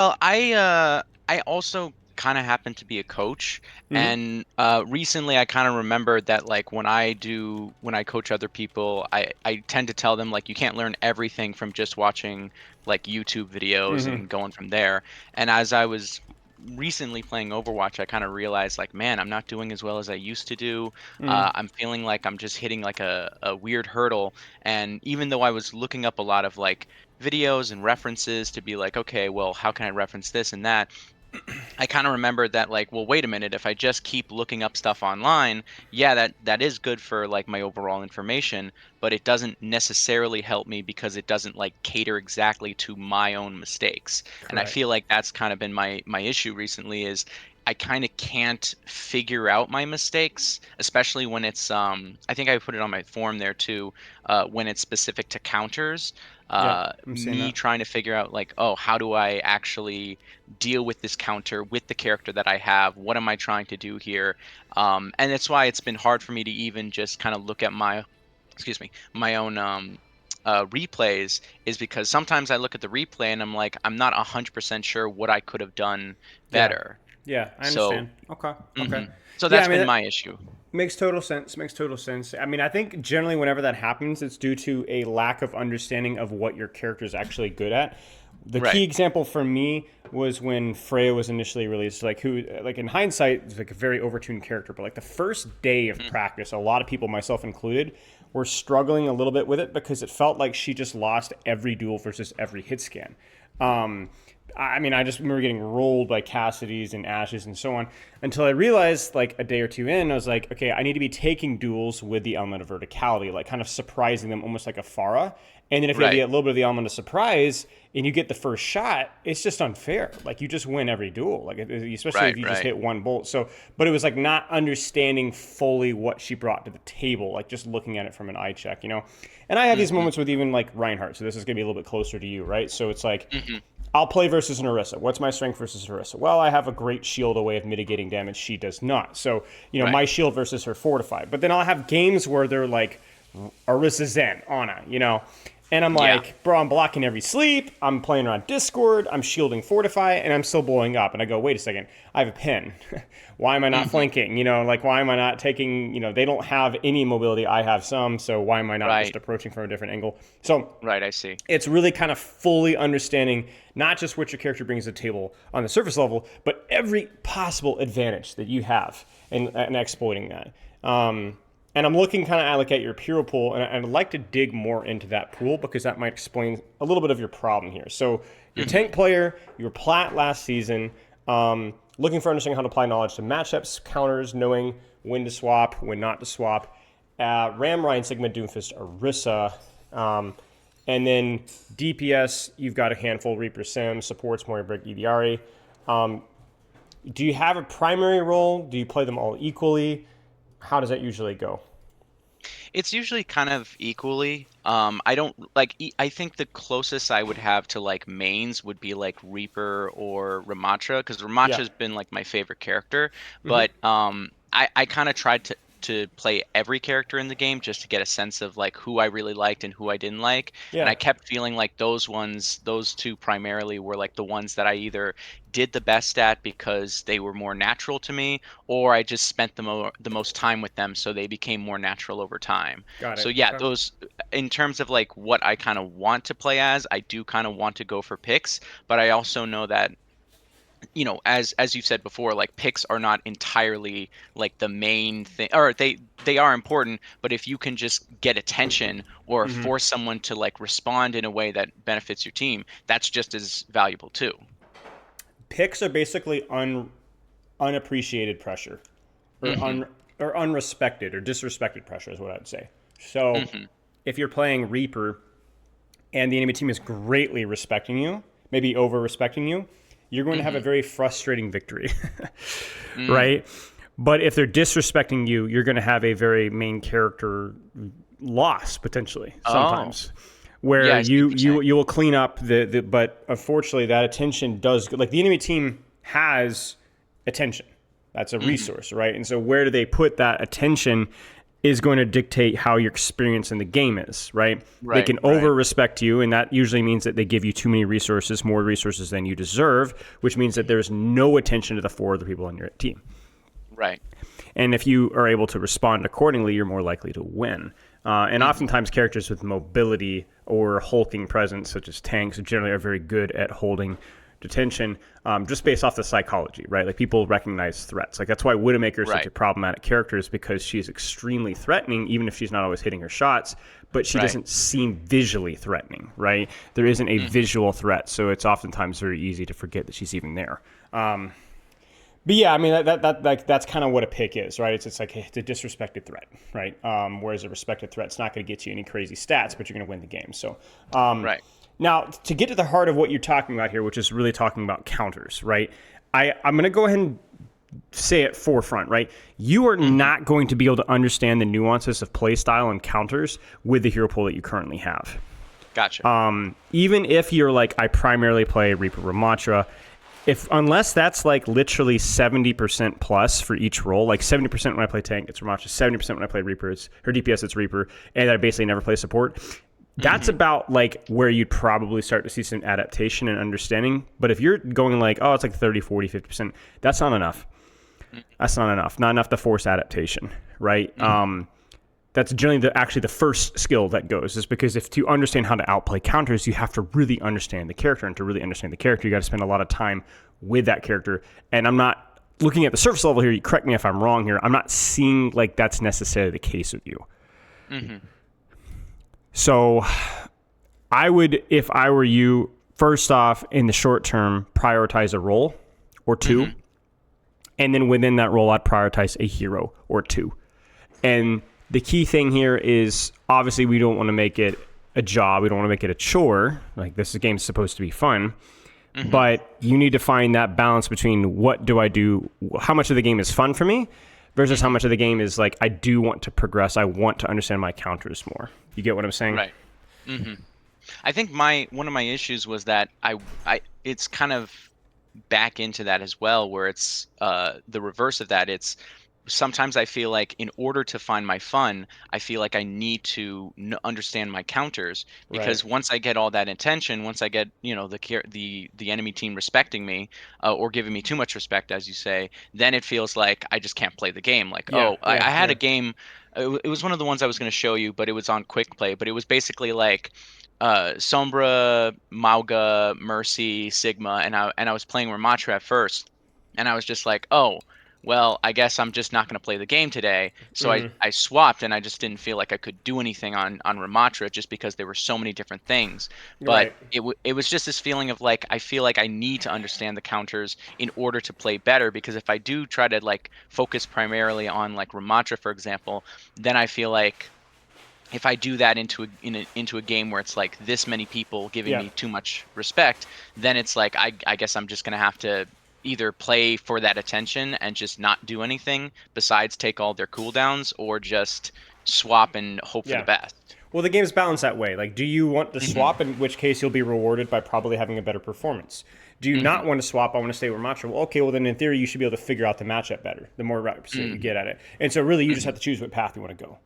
Well, I also kind of happen to be a coach, Hmm. and recently I kind of remembered that like when I coach other people, I tend to tell them like you can't learn everything from just watching like YouTube videos Hmm. and going from there. And as I was recently playing Overwatch, I kind of realized like, man, I'm not doing as well as I used to do. Hmm. I'm feeling like I'm just hitting like a weird hurdle. And even though I was looking up a lot of like videos and references to be like, okay, well, how can I reference this and that? I kind of remembered that like, well, wait a minute, if I just keep looking up stuff online, yeah, that is good for like my overall information, but it doesn't necessarily help me because it doesn't like cater exactly to my own mistakes. And I Correct. feel like that's kind of been my issue recently is I kind of can't figure out my mistakes, especially when it's I think I put it on my form there too, when it's specific to counters. Yep, I'm seeing Me that. trying to figure out like, oh, how do I actually deal with this counter with the character that I have? What am I trying to do here? And that's why it's been hard for me to even just kind of look at my, excuse me, my own replays, is because sometimes I look at the replay and I'm like, I'm not 100% sure what I could have done Yeah. better. Yeah, I So, understand. Okay. Okay. hmm so Yeah, I that's mean, been that my issue. makes total sense. Makes total sense. I mean, I think generally whenever that happens, it's due to a lack of understanding of what your character is actually good at. The key Right. example for me was when Freya was initially released. Like who, like in hindsight, it's like a very overtuned character. But like the first day of Mhm. practice, a lot of people, myself included, were struggling a little bit with it because it felt like she just lost every duel versus every hit scan. Um, I mean, I just remember getting rolled by Cassidy's and Ashes and so on until I realized, like a day or two in, I was like, okay, I need to be taking duels with the element of verticality, like kind of surprising them almost like a Pharah. And then if you have the, Right. a little bit of the element of surprise and you get the first shot, it's just unfair. Like you just win every duel, like especially if Right. you just Right. hit one bolt. So, but it was like not understanding fully what she brought to the table, like just looking at it from an eye check, you know. And I have these hmm moments with even like Reinhardt. So this is gonna be a little bit closer to you, right? So it's like hmm I'll play versus an Orisa. What's my strength versus Orisa? Well, I have a great shield, a way of mitigating damage. She does not. So, you know, Right. my shield versus her fortified. But then I'll have games where they're like Orisa Zen, Ana, you know? And I'm Yeah. like, bro, I'm blocking every sleep. I'm playing around Discord. I'm shielding Fortify, and I'm still blowing up. And I go, wait a second. I have a pin. Why am I not hmm flanking? You know, like, why am I not taking, you know, they don't have any mobility. I have some. So why am I not just Right. approaching from a different angle? So Right. I see. it's really kind of fully understanding not just what your character brings to the table on the surface level, but every possible advantage that you have and exploiting that. And I'm looking kind of at like at your hero pool, and I'd like to dig more into that pool because that might explain a little bit of your problem here. So, your hmm tank player, you were plat last season, looking for understanding how to apply knowledge to matchups, counters, knowing when to swap, when not to swap. Ram Ryan Sigma Doomfist Orisa. And then DPS, you've got a handful. Reaper Sim supports Moira EDRE. Um, do you have a primary role? Do you play them all equally? How does that usually go? It's usually kind of equally. I don't like. I think the closest I would have to like mains would be like Reaper or Ramattra, because Yeah. Ramatra's been like my favorite character. Mm-hmm. But I kind of tried to play every character in the game just to get a sense of like who I really liked and who I didn't like. And I Yeah. kept feeling like those two primarily were like the ones that I either did the best at because they were more natural to me, or I just spent the most time with them, so they became more natural over time. Got So it. yeah, Okay. those in terms of like what I kind of want to play as, I do kind of want to go for picks, but I also know that as you said before, like picks are not entirely like the main thing, or they are important, but if you can just get attention or Mm-hmm. force someone to like respond in a way that benefits your team, that's just as valuable too. Picks are basically unappreciated pressure, or Mhm. or unrespected or disrespected pressure is what I'd say. So Mhm. if you're playing Reaper and the enemy team is greatly respecting you, maybe over respecting you, you're going to have a Mhm. very frustrating victory, Mm. right? But if they're disrespecting you, you're going to have a very main character loss potentially Oh. sometimes, Yeah, where I see what you you're you saying. you will clean up the but unfortunately that attention does like the enemy team has attention. That's a Mhm. resource, right? And so where do they put that attention? is going to dictate how your experience in the game is, right? They Right, can right, over respect you, and that usually means that they give you too many resources, more resources than you deserve, which means that there's no attention to the 4 other people on your team. right. And if you are able to respond accordingly, you're more likely to win. And oftentimes characters with mobility or hulking presence, such as tanks, generally are very good at holding detention, just based off the psychology, right? Like people recognize threats. Like that's why Widowmaker is such a Right, problematic character, is because she's extremely threatening, even if she's not always hitting her shots, but she right. doesn't seem visually threatening, right? There isn't a Mhm. visual threat, so it's oftentimes very easy to forget that she's even there. But yeah, I mean that's kind of what a pick is, right? It's like it's a disrespected threat, right? Whereas a respected threat's not going to get you any crazy stats, but you're going to win the game. So Right. now to get to the heart of what you're talking about here, which is really talking about counters, right? I'm going to go ahead and say it forefront, right? You are Mhm. not going to be able to understand the nuances of play style and counters with the hero pool that you currently have. Gotcha. Even if you're like, I primarily play Reaper Ramatra, unless that's like literally 70% plus for each role, like 70% when I play tank, it's Ramatra, 70% when I play Reaper, it's her DPS, it's Reaper, and I basically never play support. That's Mhm. about like where you'd probably start to see some adaptation and understanding. But if you're going like, oh, it's like 30, 40, 50%, that's not enough. That's not enough. Not enough to force adaptation, right? Mhm. That's generally actually the first skill that goes, is because if to understand how to outplay counters, you have to really understand the character, and to really understand the character, you got to spend a lot of time with that character. And I'm not looking at the surface level here. You correct me if I'm wrong here. I'm not seeing like that's necessarily the case with you. Mhm. So I would, if I were you, first off, in the short term, prioritize a role or two. Mhm. And then within that role, I'd prioritize a hero or two. And the key thing here is obviously we don't want to make it a job. We don't want to make it a chore. Like this game's supposed to be fun. Mhm. But you need to find that balance between what do I do, how much of the game is fun for me versus how Mhm. much of the game is like I do want to progress. I want to understand my counters more. You get what I'm saying? Right. Mhm. I think my one of my issues was that I it's kind of back into that as well, where it's the reverse of that. It's sometimes I feel like in order to find my fun, I feel like I need to understand my counters, Right. because once I get all that attention, once I get, the enemy team respecting me, or giving me too much respect, as you say, then it feels like I just can't play the game. Like, Yeah, oh, yeah, I had a yeah. game. It was one of the ones I was going to show you, but it was on quick play. But it was basically like Sombra, Mauga, Mercy, Sigma, and I was playing Ramatra at first, and I was just like, oh, well, I guess I'm just not going to play the game today. So I swapped, and I just didn't feel like I could do anything on Ramatra, just because there were so many different things. You're But right. it was just this feeling of like I feel like I need to understand the counters in order to play better, because if I do try to like focus primarily on like Ramatra, for example, then I feel like if I do that into a game where it's like this many people giving Yeah. me too much respect, then it's like I guess I'm just gonna have to either play for that attention and just not do anything besides take all their cooldowns, or just swap and hope for the Yeah. best. Well, the game's balanced that way. Like, do you want to Mhm. swap, in which case you'll be rewarded by probably having a better performance? Do you not Mhm. want to swap? I want to stay with Matcha. Well, okay, well, then in theory, you should be able to figure out the matchup better the more reps that you Mhm. get at it. And so, really, you just have Mhm. to choose what path you want to go,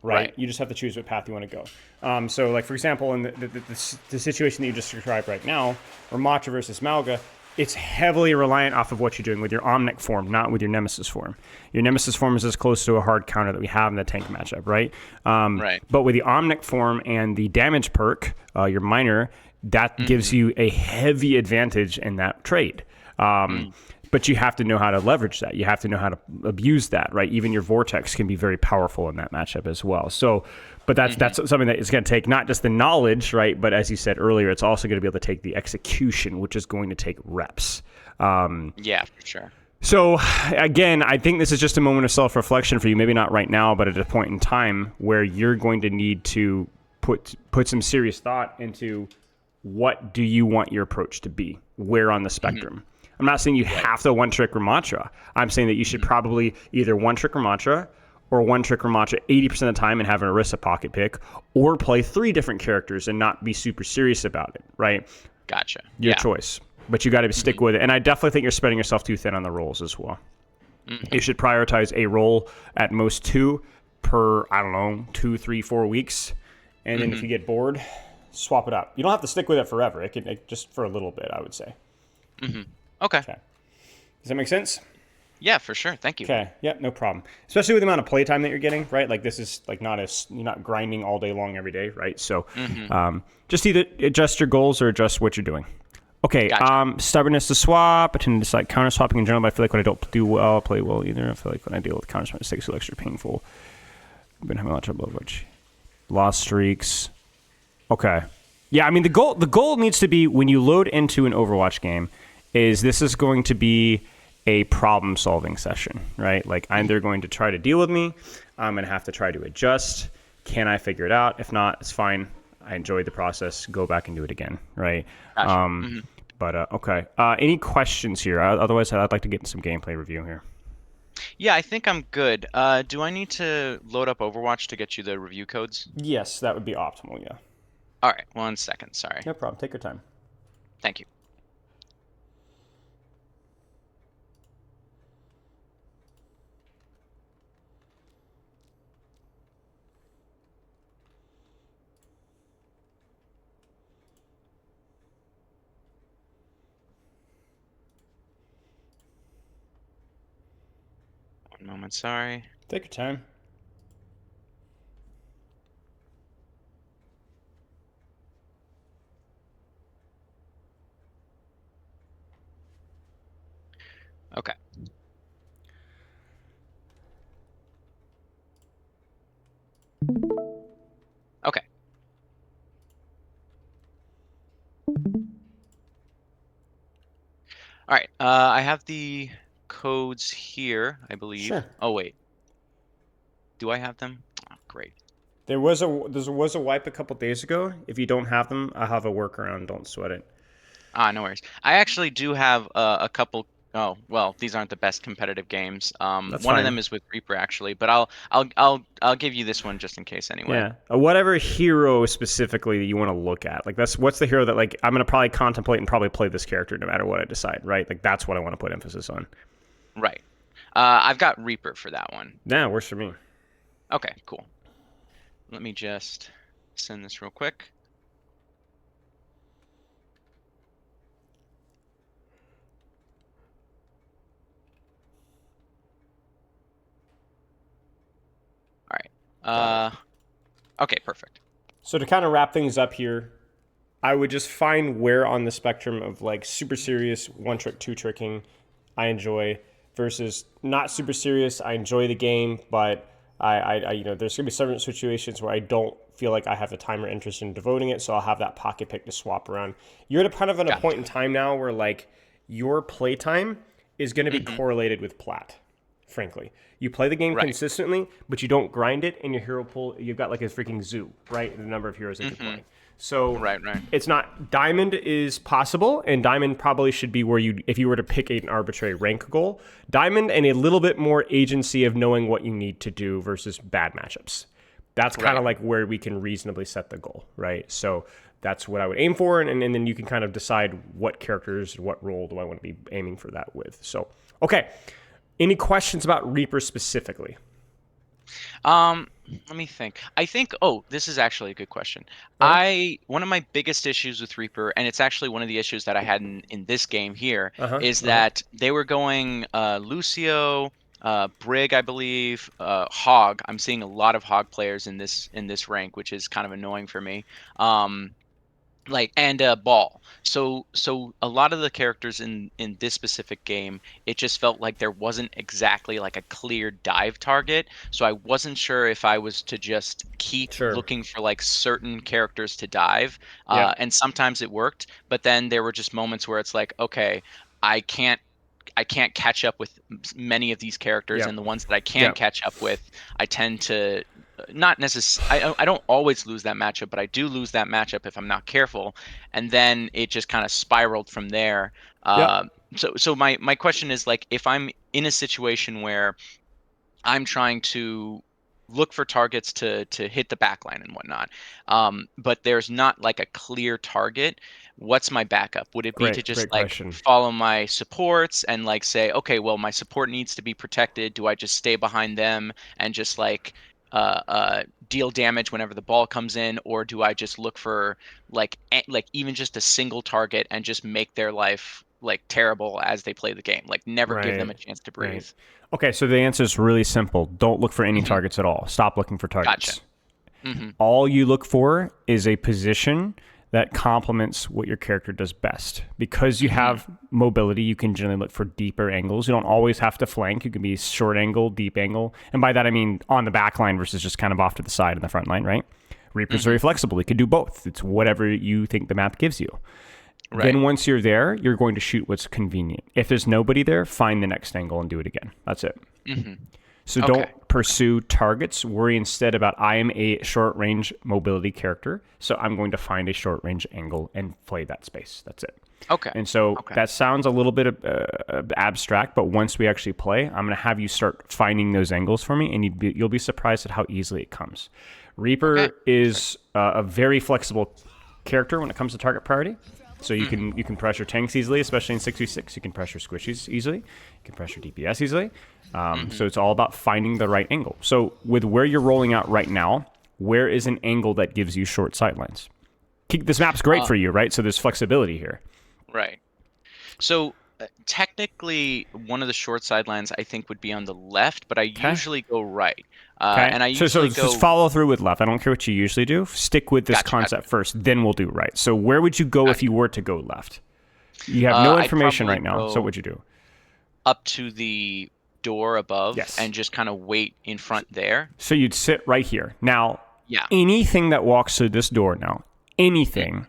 right? Right. You just have to choose what path you want to go. So, like, for example, in the situation that you just described right now, Ramatra versus Malga, it's heavily reliant off of what you're doing with your Omnic form, not with your Nemesis form. Your Nemesis form is as close to a hard counter that we have in the tank matchup, right? Right. But with the Omnic form and the damage perk, your minor, that gives Mhm. you a heavy advantage in that trade. Mm. But you have to know how to leverage that. You have to know how to abuse that, right? Even your Vortex can be very powerful in that matchup as well. So, but that's Mhm. something that is going to take not just the knowledge, right? But as you said earlier, it's also going to be able to take the execution, which is going to take reps. Yeah, for sure. So again, I think this is just a moment of self-reflection for you. Maybe not right now, but at a point in time where you're going to need to put some serious thought into what do you want your approach to be? Where on the Mhm. spectrum? I'm not saying you Right. have to one-trick Ramatra. I'm saying that you should Mhm. probably either one-trick Ramatra or one-trick Ramatra 80% of the time and have an Orisa pocket pick, or play 3 different characters and not be super serious about it, right? Gotcha. Your Yeah. choice. But you got to stick Mhm. with it. And I definitely think you're spreading yourself too thin on the roles as well. You Mhm. should prioritize a role, at most 2, per, I don't know, 2, 3, 4 weeks. And then if Mm-hmm. you get bored, swap it up. You don't have to stick with it forever. It can just for a little bit, I would say. Mm-hmm. Okay. Okay. Does that make sense? Yeah, for sure. Thank you. Okay. Yeah, no problem. Especially with the amount of playtime that you're getting, right? Like this is like not as you're not grinding all day long every day, right? So, Mm-hmm. just either adjust your goals or adjust what you're doing. Okay. Gotcha. Stubbornness to swap. I tend to dislike counter swapping in general, but I feel like when I don't do well, play well either. I feel like when I deal with counter swap mistakes, it's extra painful. I've been having a lot of trouble with which lost streaks. Okay. Yeah, I mean the goal needs to be when you load into an Overwatch game is this is going to be a problem solving session, right? Like they're going to try to deal with me. I'm going to have to try to adjust. Can I figure it out? If not, it's fine. I enjoyed the process. Go back and do it again, right? Gotcha. Mm-hmm. But okay. Any questions here? Otherwise, I'd like to get some gameplay review here. Yeah, I think I'm good. Do I need to load up Overwatch to get you the review codes? Yes, that would be optimal. Yeah. All right, 1 second. Sorry. No problem. Take your time. Thank you. One moment. Sorry. Take your time. Okay. Okay. All right. I have the codes here, I believe. Sure. Oh, wait. Do I have them? Oh, great. There was a wipe a couple days ago. If you don't have them, I have a workaround. Don't sweat it. No worries. I actually do have a couple. Oh, well, these aren't the best competitive games. That's One of fine. them is with Reaper actually, but I'll give you this one just in case anyway. Yeah, whatever hero specifically that you want to look at. Like what's the hero that like I'm gonna probably contemplate and probably play this character no matter what I decide. Right? Like that's what I want to put emphasis on. Right. I've got Reaper for that one. Yeah, works for me. Okay, cool. Let me just send this real quick. All right. Got it. Okay, perfect. So to kind of wrap things up here, I would just find where on the spectrum of like super serious one trick, two tricking I enjoy versus not super serious. I enjoy the game, but there's gonna be certain situations where I don't feel like I have the time or interest in devoting it, so I'll have that pocket pick to swap around. You're at a kind of at a point Gotcha. in time now where like your playtime is gonna be Mm-hmm. correlated with plat, frankly. You play the game Right. consistently, but you don't grind it, and your hero pool, you've got like a freaking zoo, right? The number of heroes that you Mm-hmm. play. So Right, right. it's not diamond is possible, and diamond probably should be where you if you were to pick an arbitrary rank goal. Diamond and a little bit more agency of knowing what you need to do versus bad matchups. That's kind Right. of like where we can reasonably set the goal, right? So that's what I would aim for, and then you can kind of decide what characters, what role do I want to be aiming for that with. So, okay. Any questions about Reaper specifically? Let me think. I think, oh, this is actually a good question. All right. One of my biggest issues with Reaper, and it's actually one of the issues that I had in this game here, Uh huh. is Uh huh. that they were going Lucio, Brig, I believe, Hog. I'm seeing a lot of Hog players in this rank, which is kind of annoying for me. Um, like and Ball. So a lot of the characters in this specific game, it just felt like there wasn't exactly like a clear dive target. So I wasn't sure if I was to just keep Sure. looking for like certain characters to dive. Yep. And sometimes it worked, but then there were just moments where it's like, okay, I can't I can't catch up with many of these characters, and Yep. the ones that I can Yep. catch up with, I tend to not necessarily. I don't always lose that matchup, but I do lose that matchup if I'm not careful, and then it just kind of spiraled from there. Yep. So my question is like, if I'm in a situation where I'm trying to look for targets to hit the backline and whatnot. But there's not like a clear target. What's my backup? Would it be to Great. just Great like question. follow my supports and like say, okay, well, my support needs to be protected. Do I just stay behind them and just like deal damage whenever the ball comes in, or do I just look for like even just a single target and just make their life like terrible as they play the game, like never give them a Right. chance to breathe. Right. Okay, so the answer is really simple. Don't look for any Hmm. targets at all. Stop looking for Gotcha. targets. Hmm. All you look for is a position that complements what your character does best. Because you Hmm. have mobility, you can generally look for deeper angles. You don't always have to flank. You can be short angle, deep angle. And by that, I mean on the back line versus just kind of off to the side in the front line, right? Reaper's Hmm. very flexible. You can do both. It's whatever you think the map gives you. Right. Then once you're there, you're going to shoot what's convenient. If there's nobody there, find the next angle and do it again. That's it. Hmm. So Okay. don't pursue targets. Worry instead about I am a short range mobility character, so I'm going to find a short range angle and play that space. That's it. Okay. And so Okay. that sounds a little bit abstract, but once we actually play, I'm going to have you start finding those angles for me, and you'll be surprised at how easily it comes. Okay. Reaper is a very flexible character when it comes to target priority. So you can pressure tanks easily, especially in 6v6. You can pressure squishies easily. You can pressure DPS easily. So it's all about finding the right angle. So with where you're rolling out right now, where is an angle that gives you short sightlines? This map's great for you, right? So there's flexibility here. Right. So technically, one of the short sidelines I think would be on the left, but I Okay. usually go right. Okay. And I So usually just go. follow through with left. I don't care what you usually do. Stick with this Gotcha. Gotcha. concept first, then we'll do right. So where would you go if Gotcha. you were to go left? You have no I'd information probably right now. So what go would you do? up to the door above Yes. and just kind of wait in front there. So you'd sit right here. Now, Yeah. anything that walks through this door now, anything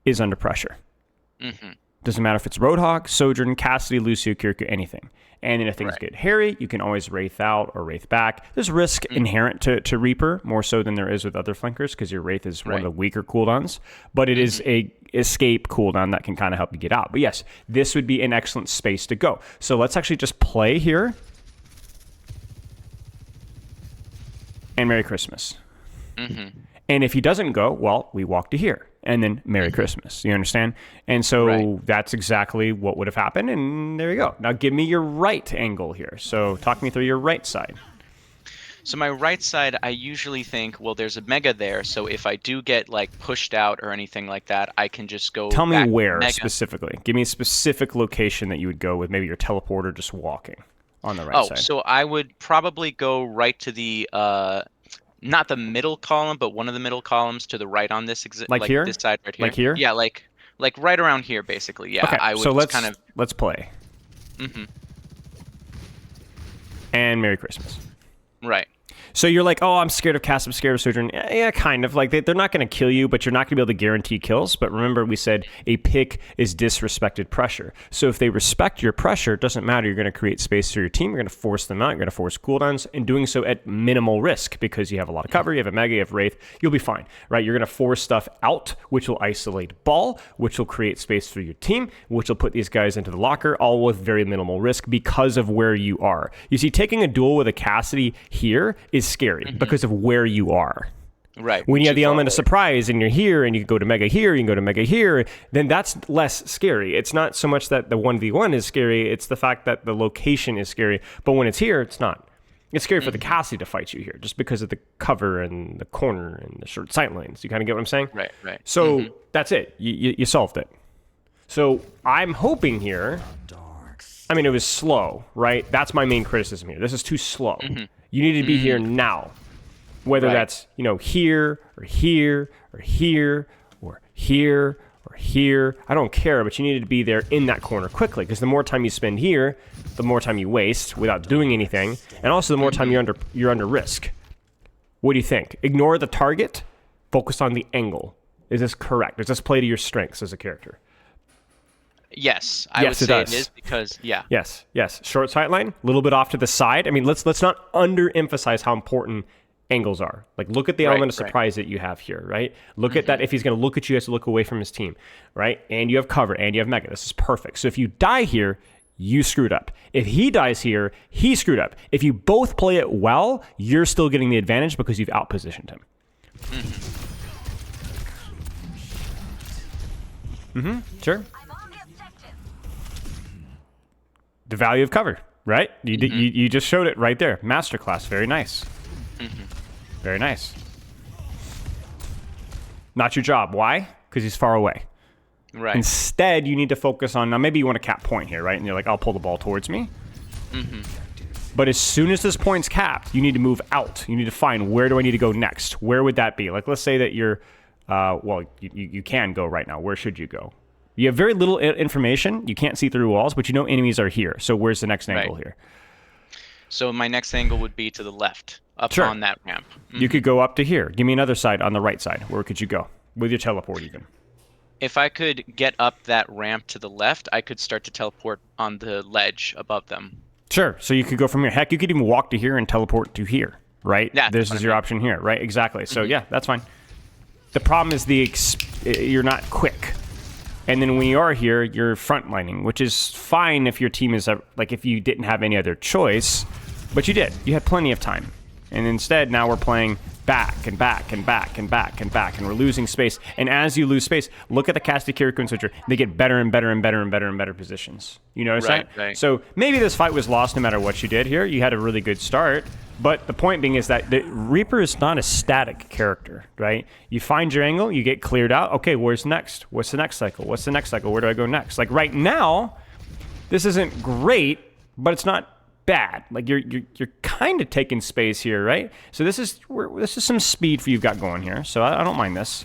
is under pressure. Hmm. Doesn't matter if it's Roadhog, Sojourn, Cassidy, Lucio, Kirku, anything. And then if things Right. get hairy, you can always Wraith out or Wraith back. There's risk inherent to Reaper, more so than there is with other flankers, because your Wraith is one of Right. the weaker cooldowns. But it is a escape cooldown that can kind of help you get out. But yes, this would be an excellent space to go. So let's actually just play here. And Merry Christmas. And if he doesn't go, well, we walk to here. And then Merry Christmas. You understand? And so Right. that's exactly what would have happened. And there you go. Now give me your right angle here. So talk me through your right side. So my right side, I usually think, well, there's a mega there, so if I do get like pushed out or anything like that, I can just go Tell me back to where mega. specifically. Give me a specific location that you would go with maybe your teleporter just walking on the right Oh, side. so I would probably go right to the not the middle column, but one of the middle columns to the right on this Like like here? this side right here. Like here? Yeah, like right around here basically. Yeah, Okay, I would so just kind of. let's play. Hmm. And Merry Christmas. Right. So you're like, oh, I'm scared of Cast, I'm scared of Sojourn. Yeah, kind of. Like, they're not going to kill you, but you're not going to be able to guarantee kills. But remember, we said a pick is disrespected pressure. So if they respect your pressure, it doesn't matter. You're going to create space for your team. You're going to force them out. You're going to force cooldowns, and doing so at minimal risk because you have a lot of cover. You have a Mega, you have Wraith. You'll be fine, right? You're going to force stuff out, which will isolate ball, which will create space for your team, which will put these guys into the locker, all with very minimal risk because of where you are. You see, taking a duel with a Cassidy here is scary because of where you are. Right. When you have Too the far element of away. surprise and you're here and you can go to Mega here, you can go to Mega here, then that's less scary. It's not so much that the 1v1 is scary, it's the fact that the location is scary. But when it's here, it's not. It's scary for the Cassie to fight you here just because of the cover and the corner and the short sight lanes. You kind of get what I'm saying? Right. Right. So that's it. You solved it. So I'm hoping here. I mean, it was slow, right? That's my main criticism here. This is too slow. You need to be here now. Whether Right. that's, here or here or here or here or here. I don't care, but you need to be there in that corner quickly because the more time you spend here, the more time you waste without doing anything, and also the more time you're under risk. What do you think? Ignore the target, focus on the angle. Is this correct? Does this play to your strengths as a character? Yes, I Yes, would it say does. it is because Yes. Short sight line, a little bit off to the side. I mean, let's not underemphasize how important angles are. Like, look at the element of right. surprise that you have here, right? Look at that. If he's going to look at you, he has to look away from his team, right? And you have cover, and you have Mega. This is perfect. So if you die here, you screwed up. If he dies here, he screwed up. If you both play it well, you're still getting the advantage because you've outpositioned him. Sure. The value of cover, right? You just showed it right there. Masterclass, very nice. Very nice. Not your job. Why? Because he's far away. Right. Instead, you need to focus on, now maybe you want to cap point here, right? And you're like, I'll pull the ball towards me. But as soon as this point's capped, you need to move out. You need to find, where do I need to go next? Where would that be? Like, let's say that you're, well, you can go right now. Where should you go? You have very little information. You can't see through walls, but you know enemies are here. So where's the next angle here? So my next angle would be to the left, up on that ramp. You could go up to here. Give me another side on the right side. Where could you go? With your teleport even. If I could get up that ramp to the left, I could start to teleport on the ledge above them. Sure. So you could go from here. Heck, you could even walk to here and teleport to here, right? Yeah, this is your option here, right? Exactly. So yeah, that's fine. The problem is you're not quick. And then when you are here, you're frontlining, which is fine if your team is, like, if you didn't have any other choice, but you did. You had plenty of time. And instead, now we're playing back and back and back and back and back, and we're losing space. And as you lose space, look at the Casti Kirikun switcher. They get better and better and better and better and better positions. You notice that? Right. So maybe this fight was lost no matter what you did here. You had a really good start. But the point being is that the Reaper is not a static character, right? You find your angle, you get cleared out. Okay, where's next? What's the next cycle? What's the next cycle? Where do I go next? Like right now, this isn't great, but it's not bad. Like you're kind of taking space here, right? So this is some speed for you've got going here. So I don't mind this.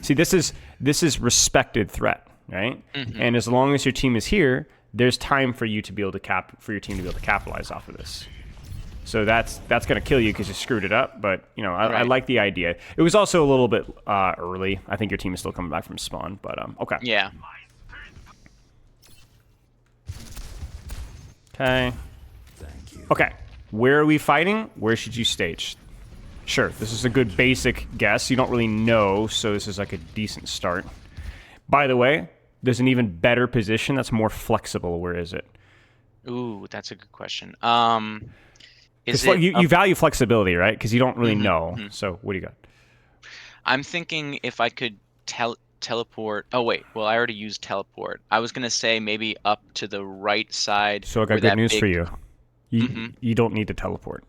See, this is respected threat, right? And as long as your team is here, there's time for you to be able to for your team to be able to capitalize off of this. So that's going to kill you because you screwed it up. But, you know, I like the idea. It was also a little bit early. I think your team is still coming back from spawn. But, okay. Yeah. Okay. Okay. Where are we fighting? Where should you stage? Sure. This is a good basic guess. You don't really know, so this is like a decent start. By the way, there's an even better position that's more flexible. Where is it? Ooh, that's a good question. You value flexibility, right? Because you don't really know. So what do you got? I'm thinking if I could teleport. Oh wait, well I already used teleport. I was gonna say maybe up to the right side. So I got good news for you. You don't need to teleport.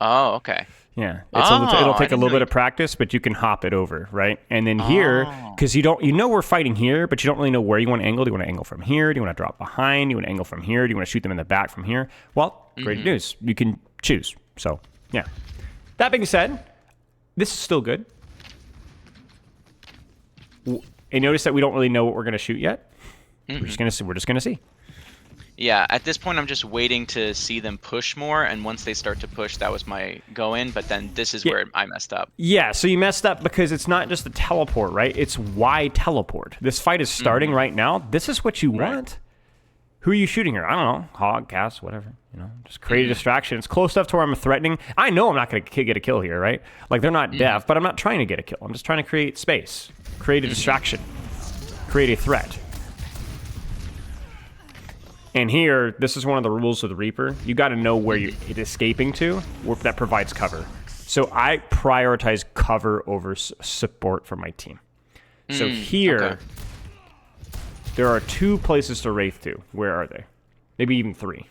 Oh, okay. Yeah, it'll take a little bit of practice, but you can hop it over, right? And then here, because you know we're fighting here, but you don't really know where you want to angle. Do you want to angle from here? Do you want to drop behind? Do you want to angle from here? Do you want to shoot them in the back from here? Well, great news. You can choose. So, yeah. That being said, this is still good. And notice that we don't really know what we're going to shoot yet. We're just going to see. Yeah, at this point I'm just waiting to see them push more, and once they start to push, that was my go in, but then this is where I messed up. Yeah, so you messed up because it's not just the teleport, right? It's why teleport. This fight is starting right now. This is what you want. Who are you shooting here? I don't know. Hog, Cass, whatever. You know, just create a distraction. It's close enough to where I'm threatening. I know I'm not going to get a kill here, right? Like, they're not deaf, but I'm not trying to get a kill. I'm just trying to create space, create a distraction, create a threat. And here, this is one of the rules of the Reaper. You got to know where you're escaping to, that provides cover. So I prioritize cover over support for my team. So here, there are 2 places to Wraith to. Where are they? Maybe even 3.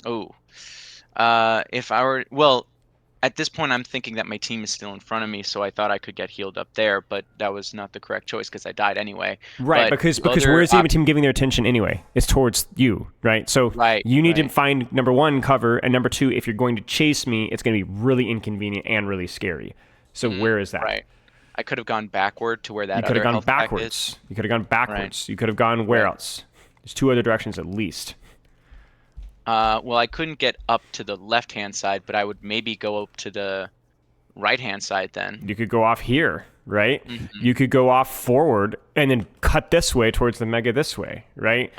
Oh, if I were, well, at this point I'm thinking that my team is still in front of me, so I thought I could get healed up there, but that was not the correct choice because I died anyway. Right, but because where is the enemy team giving their attention anyway? It's towards you, right? So you need to find, number 1, cover, and number 2, if you're going to chase me, it's going to be really inconvenient and really scary. So where is that? Right. I could have gone backward to where that You could have other gone health pack backwards. is. You could have gone backwards. You could have gone where else? There's 2 other directions at least. Well, I couldn't get up to the left-hand side, but I would maybe go up to the right-hand side then. You could go off here, right? You could go off forward and then cut this way towards the Mega this way, right?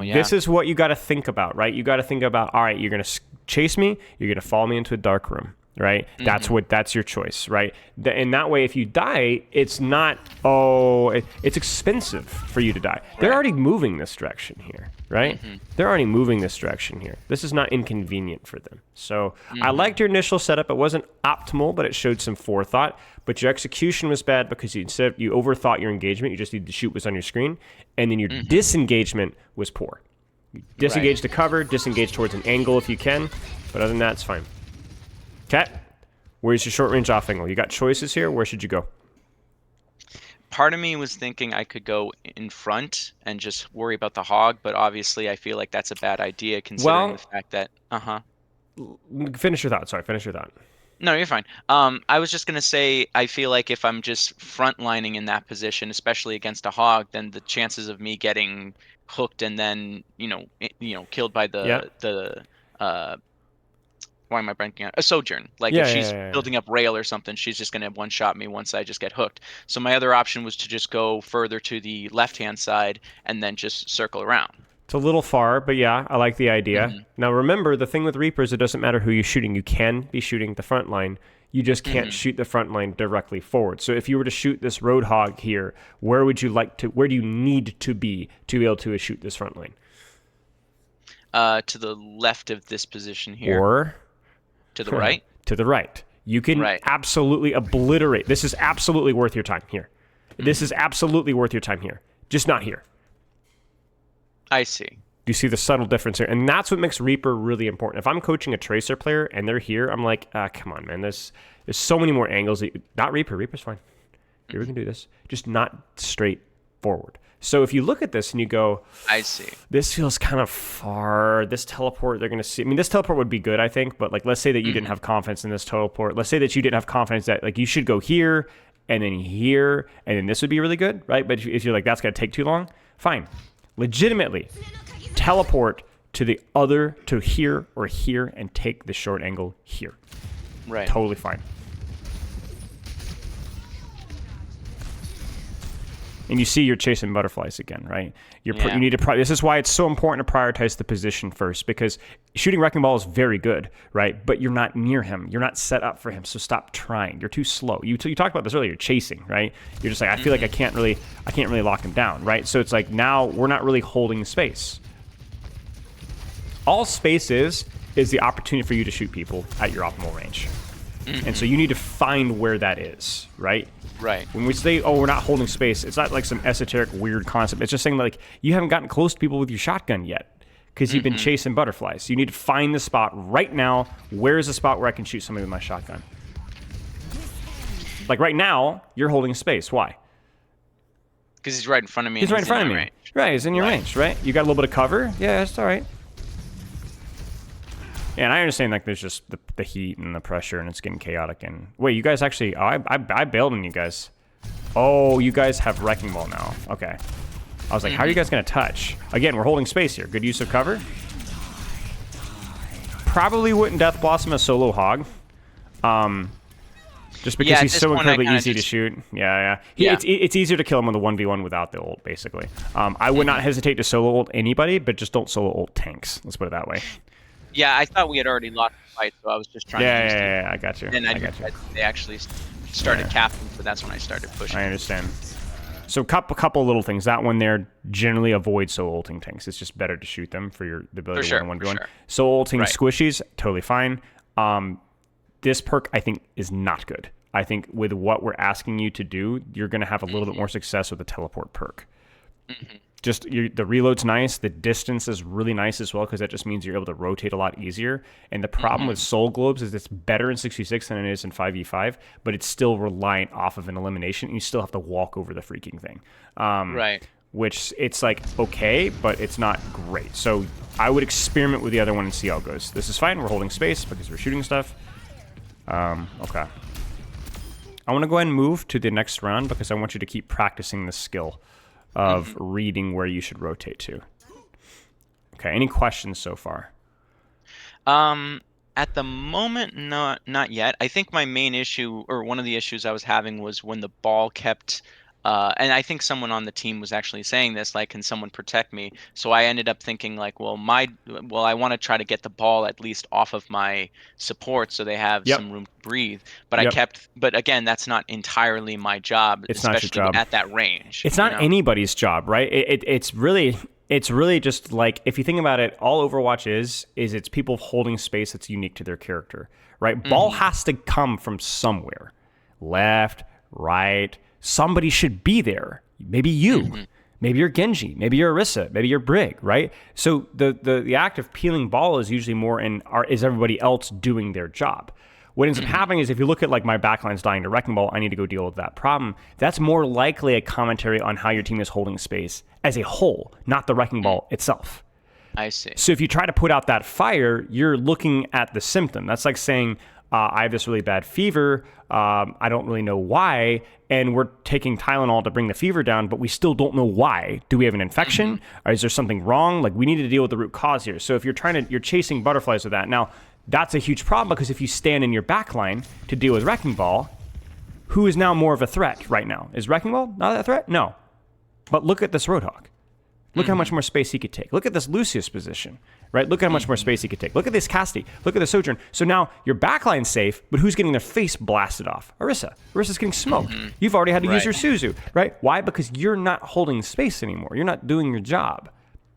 This is what you got to think about, right? You got to think about, all right, you're going to chase me, you're going to follow me into a dark room, right? That's your choice, right? And that way, if you die, it's not, it's expensive for you to die. They're already moving this direction here, right? They're already moving this direction here. This is not inconvenient for them. So I liked your initial setup. It wasn't optimal, but it showed some forethought. But your execution was bad because you overthought your engagement. You just needed to shoot what's on your screen. And then your disengagement was poor. You disengage to cover, disengage towards an angle if you can. But other than that, it's fine. Okay, Where's your short range off angle? You got choices here. Where should you go? Part of me was thinking I could go in front and just worry about the hog, but obviously I feel like that's a bad idea considering the Well, fact that, finish your thought. Sorry, finish your thought. No, you're fine. I was just gonna say I feel like if I'm just frontlining in that position, especially against a hog, then the chances of me getting hooked and then killed by Yeah. the uh why am I blanking out? A sojourn. Like if Yeah, yeah, she's yeah, yeah. building up rail or something, she's just gonna one shot me once I just get hooked. So my other option was to just go further to the left hand side and then just circle around. It's a little far, but yeah, I like the idea. Hmm. Now remember, the thing with Reapers, it doesn't matter who you're shooting. You can be shooting the front line. You just can't Hmm. shoot the front line directly forward. So if you were to shoot this Roadhog here, where do you need to be able to shoot this front line? To the left of this position here. Or To the right? to the right. You can Right. absolutely obliterate. This is absolutely worth your time here. This is absolutely worth your time here. Just not here. I see. You see the subtle difference here, and that's what makes Reaper really important. If I'm coaching a Tracer player and they're here, I'm like, come on, man. There's so many more angles. Not Reaper. Reaper's fine. Here we can do this. Just not straight forward. So if you look at this and you go, I see. this feels kind of far. This teleport, they're going to see. I mean, this teleport would be good, I think. But like, let's say that you didn't have confidence in this teleport. Let's say that you didn't have confidence that like you should go here and then this would be really good, right? But if you're like, that's going to take too long, fine. Legitimately teleport to here or here and take the short angle here. Right. Totally fine. And you see you're chasing butterflies again, right? You need to. This is why it's so important to prioritize the position first, because shooting Wrecking Ball is very good, right? But you're not near him. You're not set up for him. So stop trying. You're too slow. You talked about this earlier. You're chasing, right? You're just like, I feel like I can't really lock him down, right? So it's like now we're not really holding space. All space is the opportunity for you to shoot people at your optimal range. And so you need to find where that is, right? Right. When we say, oh, we're not holding space, it's not like some esoteric, weird concept. It's just saying, like, you haven't gotten close to people with your shotgun yet because you've been chasing butterflies. You need to find the spot right now. Where is the spot where I can shoot somebody with my shotgun? Like, right now, you're holding space. Why? Because he's right in front of me. He's right in front of me. Range. Right, he's in your range, right? You got a little bit of cover? Yeah, that's all right. Yeah, and I understand, like, there's just the heat and the pressure, and it's getting chaotic. And wait, you guys actually... Oh, I bailed on you guys. Oh, you guys have Wrecking Ball now. Okay. I was like, how are you guys going to touch? Again, we're holding space here. Good use of cover. Probably wouldn't Death Blossom a solo hog. Just because he's so incredibly easy to shoot. Yeah. It's easier to kill him with a 1v1 without the ult, basically. I would not hesitate to solo ult anybody, but just don't solo ult tanks. Let's put it that way. Yeah, I thought we had already lost the fight, so I was just trying to... Yeah, I got you. And I got you. They actually started capping, so that's when I started pushing. I understand. So a couple little things. That one there, generally avoid solo ulting tanks. It's just better to shoot them for the ability to 1v1. Sure. Solo ulting squishies, totally fine. This perk, I think, is not good. I think with what we're asking you to do, you're going to have a little bit more success with the teleport perk. Just the reload's nice. The distance is really nice as well, because that just means you're able to rotate a lot easier. And the problem with Soul Globes is it's better in 66 than it is in 5v5, but it's still reliant off of an elimination, and you still have to walk over the freaking thing. Right. Which it's like, okay, but it's not great. So I would experiment with the other one and see how it goes. This is fine. We're holding space because we're shooting stuff. Okay. I want to go ahead and move to the next round because I want you to keep practicing the skill of reading where you should rotate to. Okay, any questions so far? At the moment, not yet. I think my main issue, or one of the issues I was having, was when the ball kept... and I think someone on the team was actually saying this, like, can someone protect me? So I ended up thinking, like, well, I want to try to get the ball at least off of my support so they have some room to breathe. But but again, that's not entirely my job, it's especially not your job. At that range. It's not anybody's job, right? It's really just like, if you think about it, all Overwatch is it's people holding space that's unique to their character, right? Ball has to come from somewhere. Left, right. Somebody should be there. Maybe you. Maybe you're Genji. Maybe you're Orisa. Maybe you're Brig, right? So the act of peeling ball is usually more is everybody else doing their job. What ends up happening is if you look at like my backline's dying to Wrecking Ball, I need to go deal with that problem. That's more likely a commentary on how your team is holding space as a whole, not the Wrecking Ball itself. I see. So if you try to put out that fire, you're looking at the symptom. That's like saying, I have this really bad fever. I don't really know why. And we're taking Tylenol to bring the fever down, but we still don't know why. Do we have an infection? Or is there something wrong? Like, we need to deal with the root cause here. So if you're chasing butterflies with that. Now, that's a huge problem because if you stand in your backline to deal with Wrecking Ball, who is now more of a threat right now? Is Wrecking Ball not a threat? No. But look at this Roadhog. Look how much more space he could take. Look at this Lucius position, right? Look how much more space he could take. Look at this Cassidy. Look at the Sojourn. So now your backline's safe, but who's getting their face blasted off? Orisa. Orisa's getting smoked. You've already had to use your Suzu, right? Why? Because you're not holding space anymore. You're not doing your job.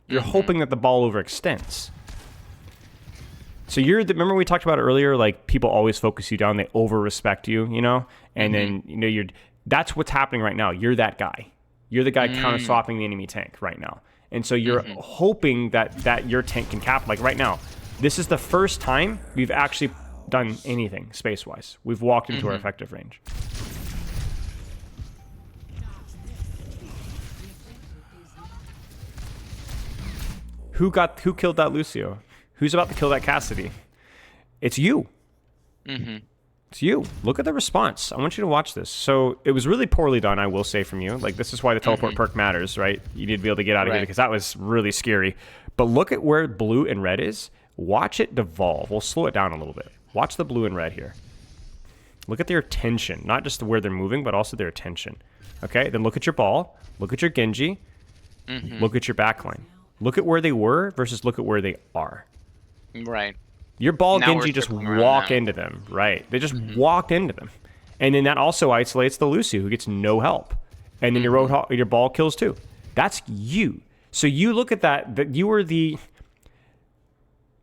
You're hoping that the ball overextends. So remember we talked about it earlier, like people always focus you down, they over-respect you, you know? And then, you know, that's what's happening right now. You're that guy. You're the guy counter-swapping the enemy tank right now. And so you're hoping that your tank can cap. Like right now, this is the first time we've actually done anything space-wise. We've walked into our effective range. Who killed that Lucio? Who's about to kill that Cassidy? It's you. It's you. Look at the response. I want you to watch this. So it was really poorly done, I will say, from you. Like, this is why the teleport perk matters, right? You need to be able to get out of here because that was really scary. But look at where blue and red is. Watch it devolve. We'll slow it down a little bit. Watch the blue and red here. Look at their attention. Not just where they're moving, but also their attention. Okay? Then look at your ball. Look at your Genji. Look at your backline. Look at where they were versus look at where they are. Right. Your ball Genji just walk into them, right? They just walked into them. And then that also isolates the Lucio, who gets no help. And then your ball kills too. That's you. So you look at that you were the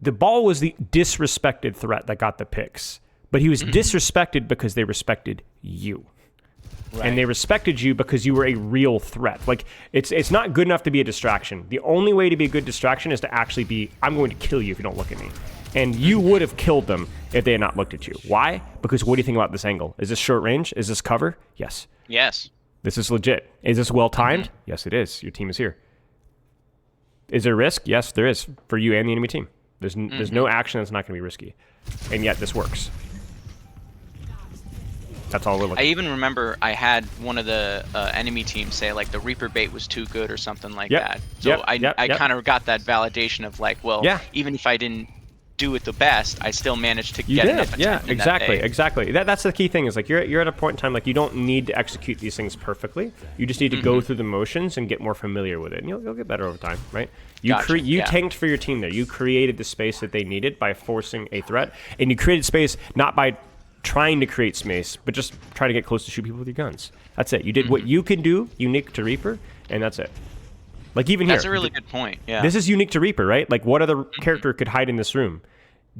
ball was the disrespected threat that got the picks. But he was disrespected because they respected you. Right. And they respected you because you were a real threat. Like, it's not good enough to be a distraction. The only way to be a good distraction is to actually be, I'm going to kill you if you don't look at me. And you would have killed them if they had not looked at you. Why? Because what do you think about this angle? Is this short range? Is this cover? Yes. Yes. This is legit. Is this well timed? Yes, it is. Your team is here. Is there risk? Yes, there is for you and the enemy team. There's no action that's not going to be risky. And yet this works. That's all we're looking. I even remember I had one of the enemy teams say like the Reaper bait was too good or something like that. So I kind of got that validation of like, well, even if I didn't do it the best, I still managed to get it. Yeah, exactly. That's the key thing is like you're at a point in time like you don't need to execute these things perfectly. You just need to go through the motions and get more familiar with it, and you'll get better over time, right? You tanked for your team there. You created the space that they needed by forcing a threat, and you created space not by trying to create space, but just try to get close to shoot people with your guns. That's it. You did what you can do, unique to Reaper, and that's it. Like even here. That's a really good point, yeah. This is unique to Reaper, right? Like what other character could hide in this room?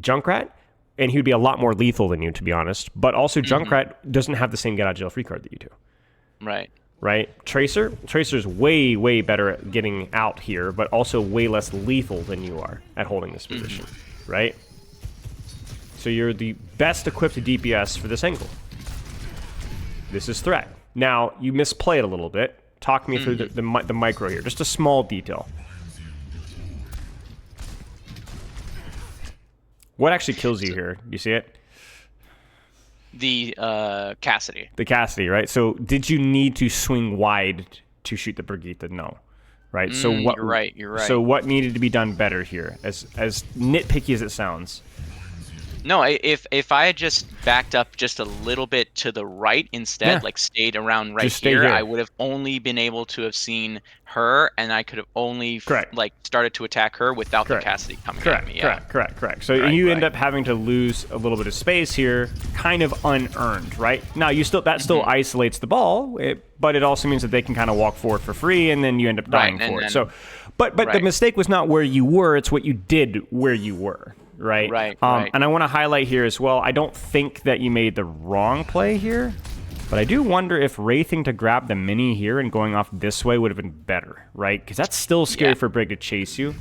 Junkrat, and he would be a lot more lethal than you, to be honest. But also Junkrat doesn't have the same get out of jail free card that you do. Right? Tracer's way, way better at getting out here, but also way less lethal than you are at holding this position, right? So you're the best equipped DPS for this angle. This is threat. Now, you misplay it a little bit. Talk me through the micro here. Just a small detail. What actually kills you here? You see it? The Cassidy. The Cassidy, right? So did you need to swing wide to shoot the Brigitte? No. Right? So what, you're right. So what needed to be done better here? As nitpicky as it sounds. No, if I had just backed up just a little bit to the right instead, like stayed around here, I would have only been able to have seen her, and I could have only like started to attack her without the Cassidy coming at me. Correct. So you end up having to lose a little bit of space here, kind of unearned, right? Now you still still isolates the ball, but it also means that they can kind of walk forward for free, and then you end up dying for it. So, but the mistake was not where you were; it's what you did where you were. Right. And I want to highlight here as well, I don't think that you made the wrong play here, but I do wonder if wraithing to grab the mini here and going off this way would have been better, right? Because that's still scary for Brig to chase you.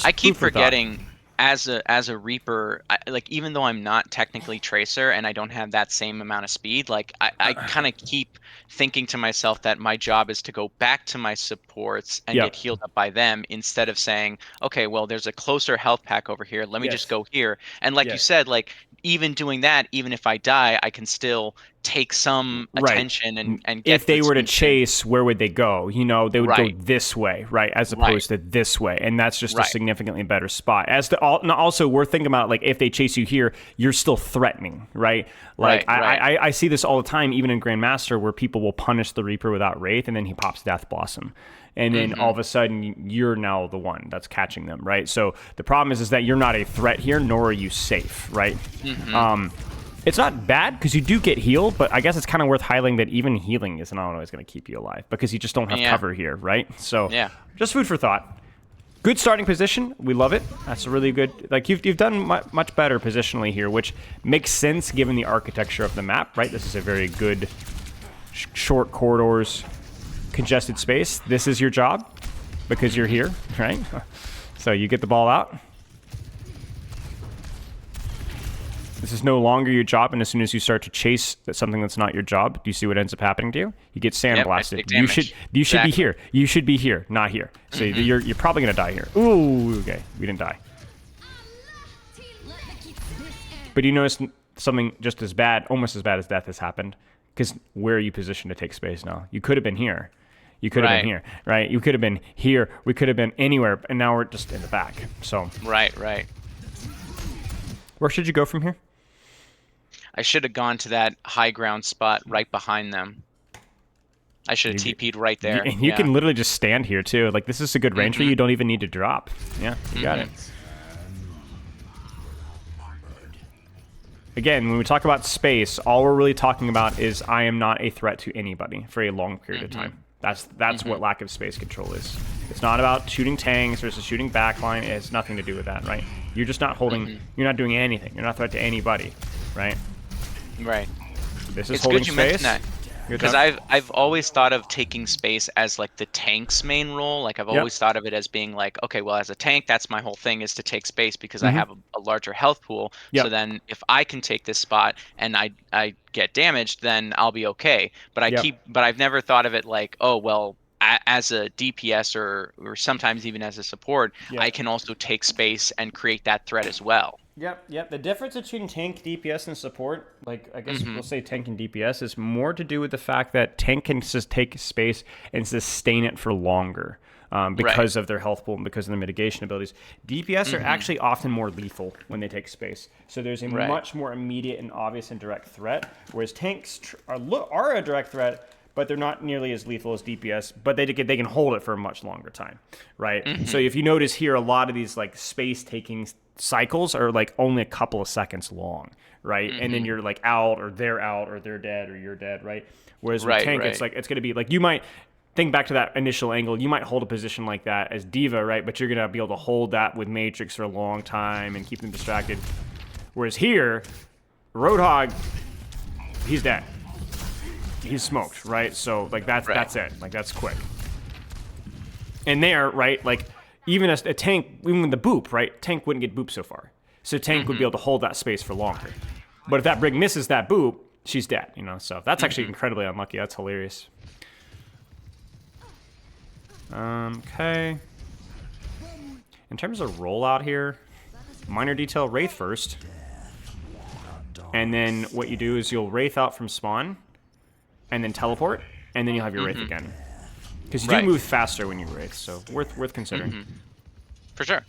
I keep forgetting as a Reaper, like even though I'm not technically Tracer and I don't have that same amount of speed, like I kind of keep thinking to myself that my job is to go back to my supports and get Yep. healed up by them instead of saying, okay, well, there's a closer health pack over here. Let me just Yes. go here. And like you Yes. said, like even doing that, even if I die, I can still take some Right. attention and If get they good were to swings in. chase, where would they go? You know, they would go Right, this way, right, as right, opposed to this way, and that's just a right, significantly better spot. As to all, and also we're thinking about like if they chase you here, you're still threatening, right? Like right, right. I see this all the time, even in Grandmaster, where people will punish the Reaper without Wraith, and then he pops Death Blossom. And then all Mm-hmm. of a sudden, you're now the one that's catching them, right? So the problem is that you're not a threat here, nor are you safe, right? Mm-hmm. It's not bad because you do get healed, but I guess it's kind of worth highlighting that even healing isn't always going to keep you alive because you just don't have Yeah, cover here, right? So, yeah. just food for thought. Good starting position. We love it. That's a really good. Like you've done much better positionally here, which makes sense given the architecture of the map, right? This is a very good short corridors, congested space. This is your job because you're here, right? So you get the ball out. This is no longer your job, and as soon as you start to chase something that's not your job, do you see what ends up happening to you? You get Yep, I take sandblasted. damage. You should be Exactly. here. You should be here, not here. So you're probably gonna die here. Ooh, okay, we didn't die. But you notice something just as bad, almost as bad as death has happened. Because where are you positioned to take space now? You could have been here. You could have been Right, here, right? You could have been here. We could have been anywhere, and now we're just in the back. So right, right. where should you go from here? I should have gone to that high ground spot right behind them. I should have You, TP'd right there. and you Yeah. can literally just stand here too. Like this is a good range for you. Mm-hmm. You don't even need to drop. Yeah, you got it. Again, when we talk about space, all we're really talking about is I am not a threat to anybody for a long period of time. That's what lack of space control is. It's not about shooting tanks versus shooting backline. It has nothing to do with that, right? You're just not holding. You're not doing anything. You're not a threat to anybody, right? Right. This is It's holding good you mentioned space. that Good because job. I've always thought of taking space as like the tank's main role. Like I've Yep. always thought of it as being like, okay, well, as a tank, that's my whole thing is to take space because I Mm-hmm. have a larger health pool. So Yep. then if I can take this spot and I get damaged, then I'll be okay. Yep. But I've never thought of it like, oh, well, as a DPS or sometimes even as a support, I Yep. can also take space and create that threat as well. Yep. The difference between tank, DPS, and support, like I guess Hmm. we'll say tank and DPS, is more to do with the fact that tank can just take space and sustain it for longer Right. because of their health pool and because of their mitigation abilities. DPS are Hmm. actually often more lethal when they take space, so there's a Right. much more immediate and obvious and direct threat. Whereas tanks are a direct threat, but they're not nearly as lethal as DPS. But they can hold it for a much longer time, right? So Hmm. if you notice here, a lot of these like space taking cycles are like only a couple of seconds long, right? And then Hmm. you're like out, or they're dead, or you're dead, right? Whereas with Right. tank, it's Right. like it's gonna be like you might think back to that initial angle. You might hold a position like that as Diva, right? But you're gonna be able to hold that with Matrix for a long time and keep them distracted. Whereas here, Roadhog, he's dead. He's smoked, right? So like Right. that's it. Like that's quick. And there, right, like even as a tank, even with the boop, right, tank wouldn't get boop so far. So tank would be Hmm. able to hold that space for longer. But if that brig misses that boop, she's dead, you know. So that's actually Hmm. incredibly unlucky. That's hilarious. Okay. In terms of rollout here, minor detail, Wraith first. And then what you do is you'll Wraith out from spawn, and then teleport, and then you'll have your Wraith Hmm. again. Because you do Right. move faster when you Wraith, so worth considering. Hmm. For sure.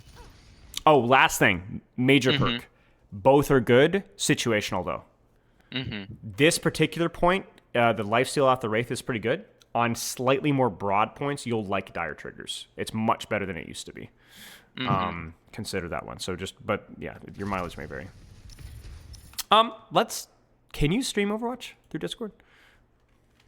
Oh, last thing, major Hmm. perk. Both are good, situational though. Hmm. This particular point, the lifesteal off the Wraith is pretty good. On slightly more broad points, you'll like dire triggers. It's much better than it used to be. Hmm. Consider that one. So but yeah, your mileage may vary. Can you stream Overwatch through Discord?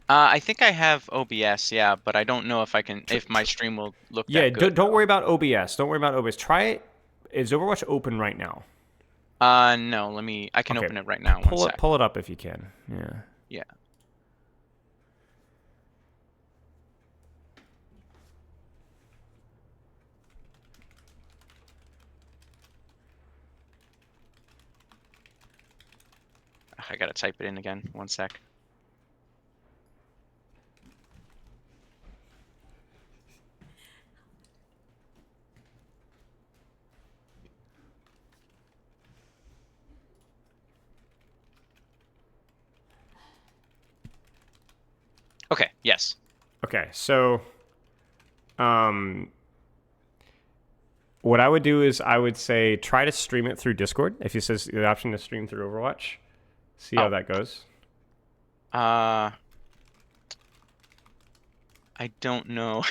I think I have OBS, yeah, but I don't know if I can, if my stream will look Yeah, that good don't though. worry about OBS. Don't worry about OBS. Try it. Is Overwatch open right now? No, I can Okay, open it right now. One sec. pull it up if you can. Yeah. Yeah. I gotta type it in again. One sec. Okay, yes. Okay, so what I would do is I would say try to stream it through Discord. If it says the option to stream through Overwatch, see how Oh, that goes. I don't know.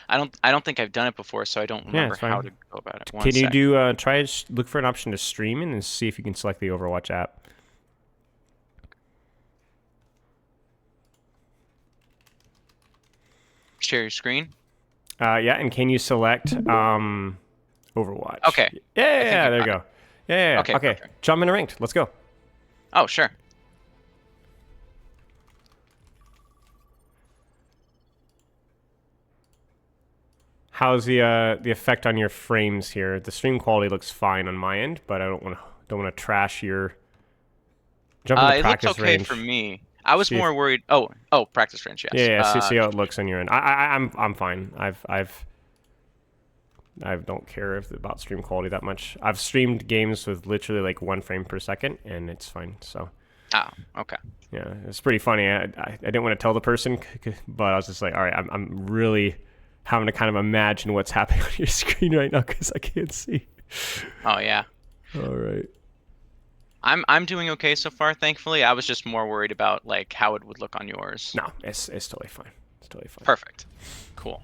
I don't think I've done it before, so I don't Yeah, remember it's how fine. to go about it. One Can you sec. do try to look for an option to stream and then see if you can select the Overwatch app? Share your screen. Yeah, and can you select Overwatch? Okay. I think Yeah, I there you got it. go. Yeah. Okay, Okay, perfect. jump into ranked. Let's go. Oh, sure. How's the effect on your frames here? The stream quality looks fine on my end, but I don't want to trash your jump into It looked practice okay range. for me. I was See if more worried. Oh, practice range, yes. yeah, see how it looks on your end. I'm fine. I don't care about stream quality that much. I've streamed games with literally like 1 frame per second, and it's fine. So Oh, okay. yeah, it's pretty funny. I didn't want to tell the person, but I was just like, all right, I'm really having to kind of imagine what's happening on your screen right now because I can't see. Oh, yeah. All right. I'm doing okay so far, thankfully. I was just more worried about like how it would look on yours. No, it's totally fine. It's totally fine. Perfect. Cool.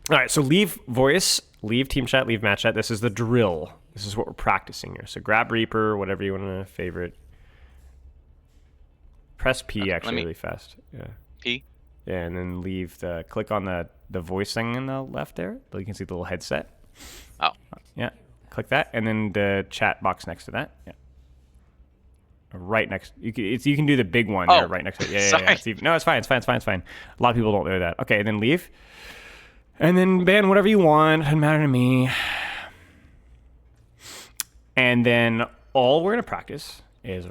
All right, so leave voice, leave team chat, leave match chat. This is the drill. This is what we're practicing here. So grab Reaper, whatever you want to favorite. Press P actually really fast. Yeah. P. Yeah, and then click on the voice thing in the left there. You can see the little headset. Oh. Yeah, click that, and then the chat box next to that. Yeah. Right next, you can do the big one there, right next to it. Yeah, sorry. No, it's fine. It's fine. A lot of people don't know that. Okay, and then leave, and then ban whatever you want. Doesn't matter to me. And then all we're gonna practice is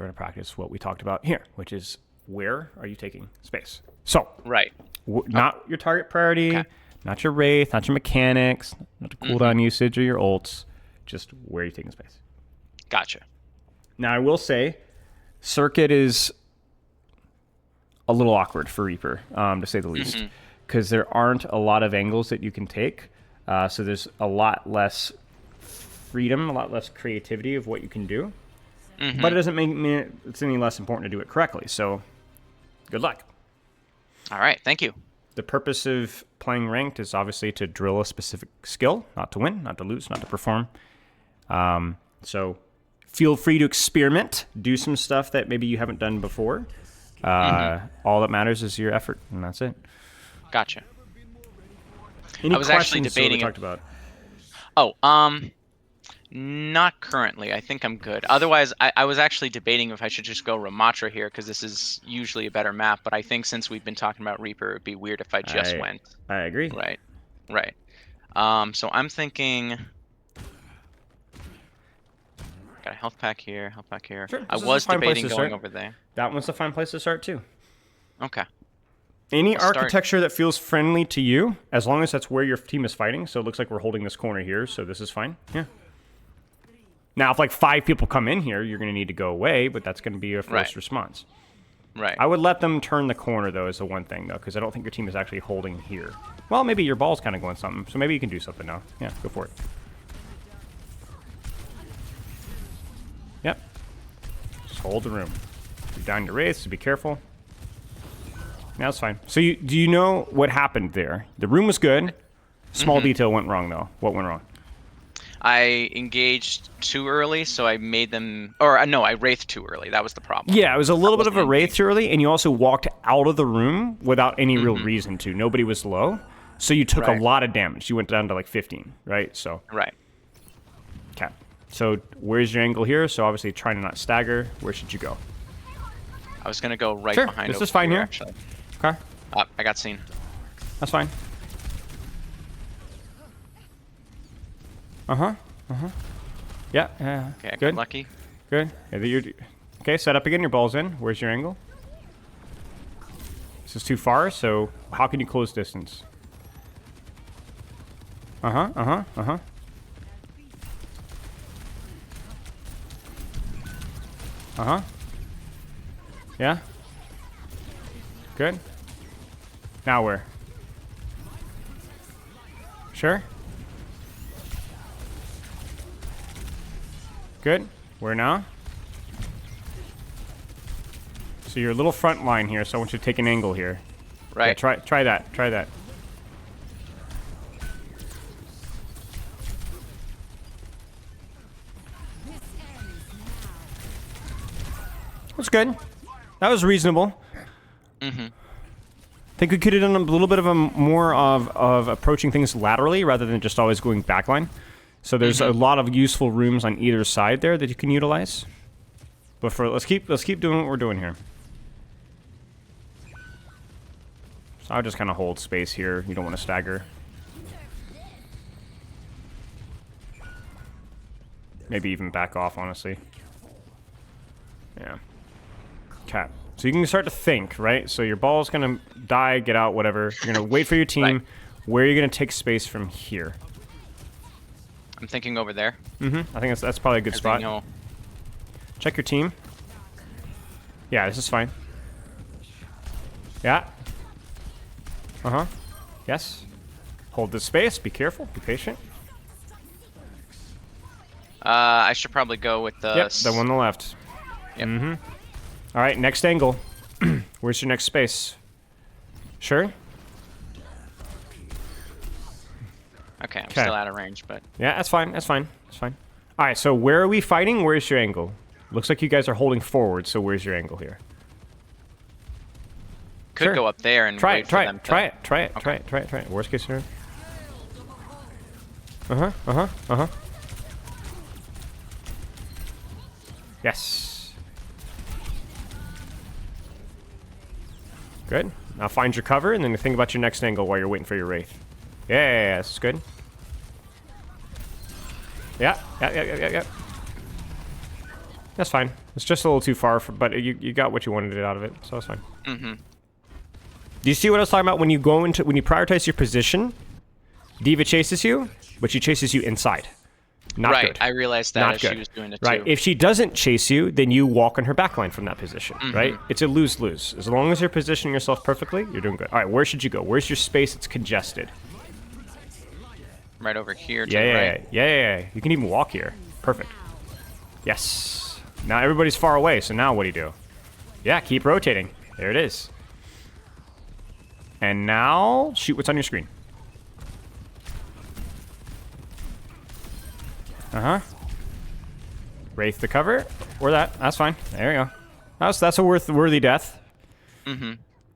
what we talked about here, which is where are you taking space. So Right. not your target priority, Okay. not your wraith, not your mechanics, not the cooldown usage or your ults, just where are you taking space. Gotcha. Now I will say, circuit is a little awkward for Reaper, to say the least, because there aren't a lot of angles that you can take. So there's a lot less freedom, a lot less creativity of what you can do. But it doesn't mean it's any less important to do it correctly. So good luck. All right. Thank you. The purpose of playing ranked is obviously to drill a specific skill, not to win, not to lose, not to perform. So feel free to experiment, do some stuff that maybe you haven't done before. All that matters is your effort, and that's it. Gotcha. Any I was actually questions to what we debating talked about? Not currently. I think I'm good. Otherwise, I was actually debating if I should just go Ramatra here because this is usually a better map. But I think since we've been talking about Reaper, it'd be weird if I just went. I agree. Right. So I'm thinking. Got a health pack here. Sure, I this is was a fine place debating to going start. over there. That one's a fine place to start, too. Okay. Any I'll start- architecture that feels friendly to you, as long as that's where your team is fighting. So it looks like we're holding this corner here, so this is fine. Yeah. Now, if like 5 people come in here, you're going to need to go away, but that's going to be a forced response. Right. I would let them turn the corner, though, is the one thing, though, because I don't think your team is actually holding here. Well, maybe your ball's kind of going something, so maybe you can do something now. Yeah, go for it. Yep. Just hold the room. You're down your wraiths, so be careful. Now it's fine. So do you know what happened there? The room was good. Small detail went wrong, though. What went wrong? I engaged too early, so I made them. Or no, I wraithed too early. That was the problem. Yeah, it was a little bit of a wraith too early, and you also walked out of the room without any real reason to. Nobody was low, so you took a lot of damage. You went down to like 15, right? So Right. okay. So where's your angle here? So obviously trying to not stagger. Where should you go? I was gonna go right Sure, behind. this over is fine here. Actually. Okay, I got seen. that's fine. Yeah. Okay, I Good. got lucky. Good. Yeah, Okay, set up again. Your ball's in. Where's your angle? This is too far, so how can you close distance? Uh-huh, uh-huh, uh-huh. Uh-huh. Yeah? Good. Now where? Sure? Good. Where now? So you're a little front line here, so I want you to take an angle here. Right. Yeah, try that. Try that. That's good. That was reasonable. Mm-hmm. I think we could have done a little bit of a more of approaching things laterally rather than just always going backline. So there's a lot of useful rooms on either side there that you can utilize. But for let's keep doing what we're doing here. So I'll just kind of hold space here. You don't want to stagger. Maybe even back off, honestly. Yeah. Okay. So you can start to think, right? So your ball's going to die, get out, whatever. You're going to wait for your team. Right. Where are you going to take space from here? I'm thinking over there. Mm-hmm. I think that's probably a good spot. Check your team. Yeah, this is fine. Yeah. Uh-huh. Yes. Hold this space. Be careful. Be patient. I should probably go with the... Yep, the one on the left. Yep. Mm-hmm. All right, next angle. Where's your next space? Sure? Okay, I'm still out of range, but... Yeah, that's fine. That's fine. That's fine. All right, so where are we fighting? Where's your angle? Looks like you guys are holding forward, so where's your angle here? Could go up there and wait for them to... Try it. Worst case scenario. Uh-huh. Yes. Good. Now find your cover, and then think about your next angle while you're waiting for your Wraith. Yeah, this is good. Yeah. That's fine. It's just a little too far, but you got what you wanted out of it, so it's fine. Mm-hmm. Do you see what I was talking about when you prioritize your position? D.Va chases you, but she chases you inside. Not right, good. I realized that Not as good. she was doing it right. too. If she doesn't chase you, then you walk on her backline from that position, right? It's a lose-lose. As long as you're positioning yourself perfectly, you're doing good. All right, where should you go? Where's your space that's congested? Right over here to the right. Yeah. You can even walk here. Perfect. Yes. Now everybody's far away, so now what do? Yeah, keep rotating. There it is. And now, shoot what's on your screen. Uh-huh. Wraith the cover. Or that. That's fine. There you go. That's a worthy death.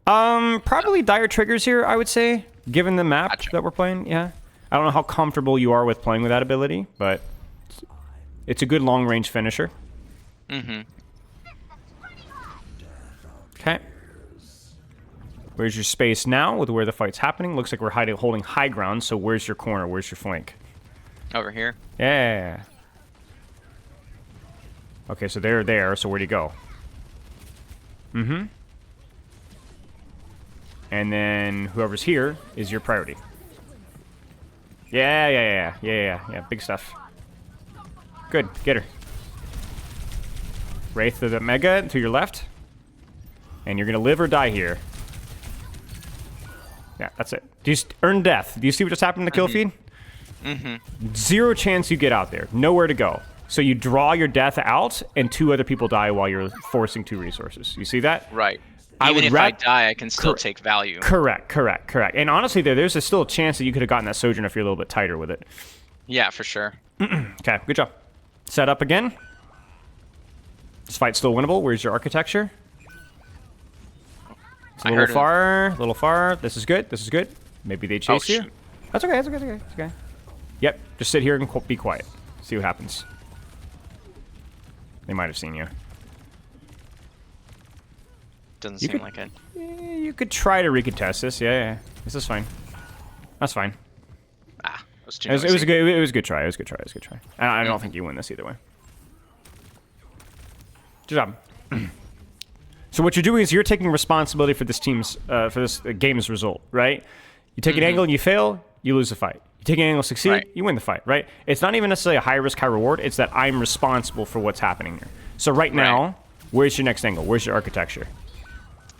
Probably dire triggers here, I would say, given the map that we're playing. Yeah. I don't know how comfortable you are with playing with that ability, but it's a good long-range finisher. Okay. Where's your space now with where the fight's happening? Looks like we're holding high ground, so where's your corner? Where's your flank? Over here. Yeah. Okay, so they're there, so where do you go? And then whoever's here is your priority. Yeah. Big stuff. Good, get her. Wraith to the Mega to your left. And you're gonna live or die here. Yeah, that's it. Do you earn death? Do you see what just happened in the kill feed? Zero chance you get out there. Nowhere to go. So you draw your death out, and 2 other people die while you're forcing 2 resources. You see that? Right. Even if I die, I can still take value. Correct. And honestly, there's still a chance that you could have gotten that Sojourn if you're a little bit tighter with it. Yeah, for sure. Okay, good job. Set up again. This fight's still winnable. Where's your architecture? It's a little far. This is good. Maybe they chase you. Shoot. That's okay. Yep, just sit here and be quiet. See what happens. They might have seen you. Doesn't seem like it. You could try to recontest this. Yeah. This is fine. That's fine. Ah, it was too It was noisy. a good try. I don't think you win this either way. Good job. So what you're doing is you're taking responsibility for this game's result, right? You take an angle and you fail, you lose the fight. You take an angle, succeed, Right. you win the fight, right? It's not even necessarily a high risk, high reward. It's that I'm responsible for what's happening here. So right now, where's your next angle? Where's your architecture?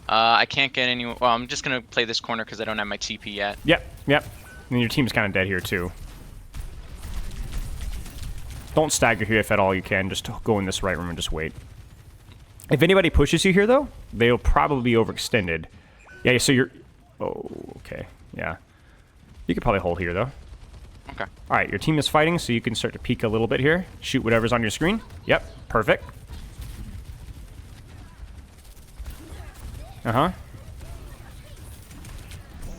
I can't get any. Well, I'm just gonna play this corner because I don't have my TP yet. Yep. And your team's kind of dead here too. Don't stagger here if at all you can. Just go in this right room and just wait. If anybody pushes you here, though, they'll probably be overextended. Yeah, so you're... Oh, okay. Yeah. You could probably hold here, though. Okay. All right, your team is fighting, so you can start to peek a little bit here. Shoot whatever's on your screen. Yep, perfect. Uh-huh.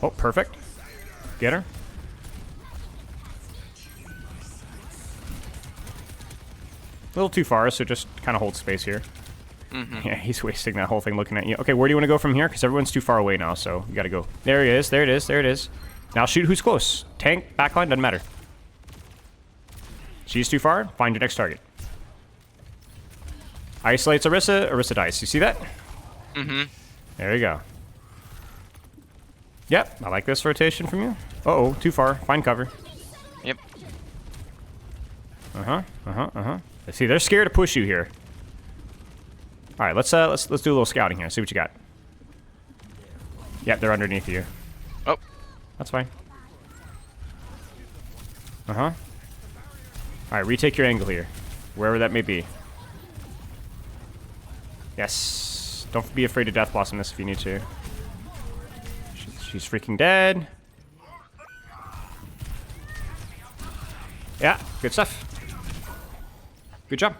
Oh, perfect. Get her. A little too far, so just kind of hold space here. Yeah, he's wasting that whole thing looking at you. Okay, where do you want to go from here? Because everyone's too far away now, so you got to go. There he is. There it is. There it is. Now shoot who's close. Tank, backline, doesn't matter. She's too far. Find your next target. Isolates Orisa. Orisa dies. You see that? There you go. Yep, I like this rotation from you. Uh-oh, too far. Find cover. Yep. See, they're scared to push you here. All right, let's do a little scouting here. See what you got. Yep, they're underneath you. Oh. That's fine. All right, retake your angle here, wherever that may be. Yes. Don't be afraid to Death Blossom this if you need to. She's freaking dead. Yeah, good stuff. Good job.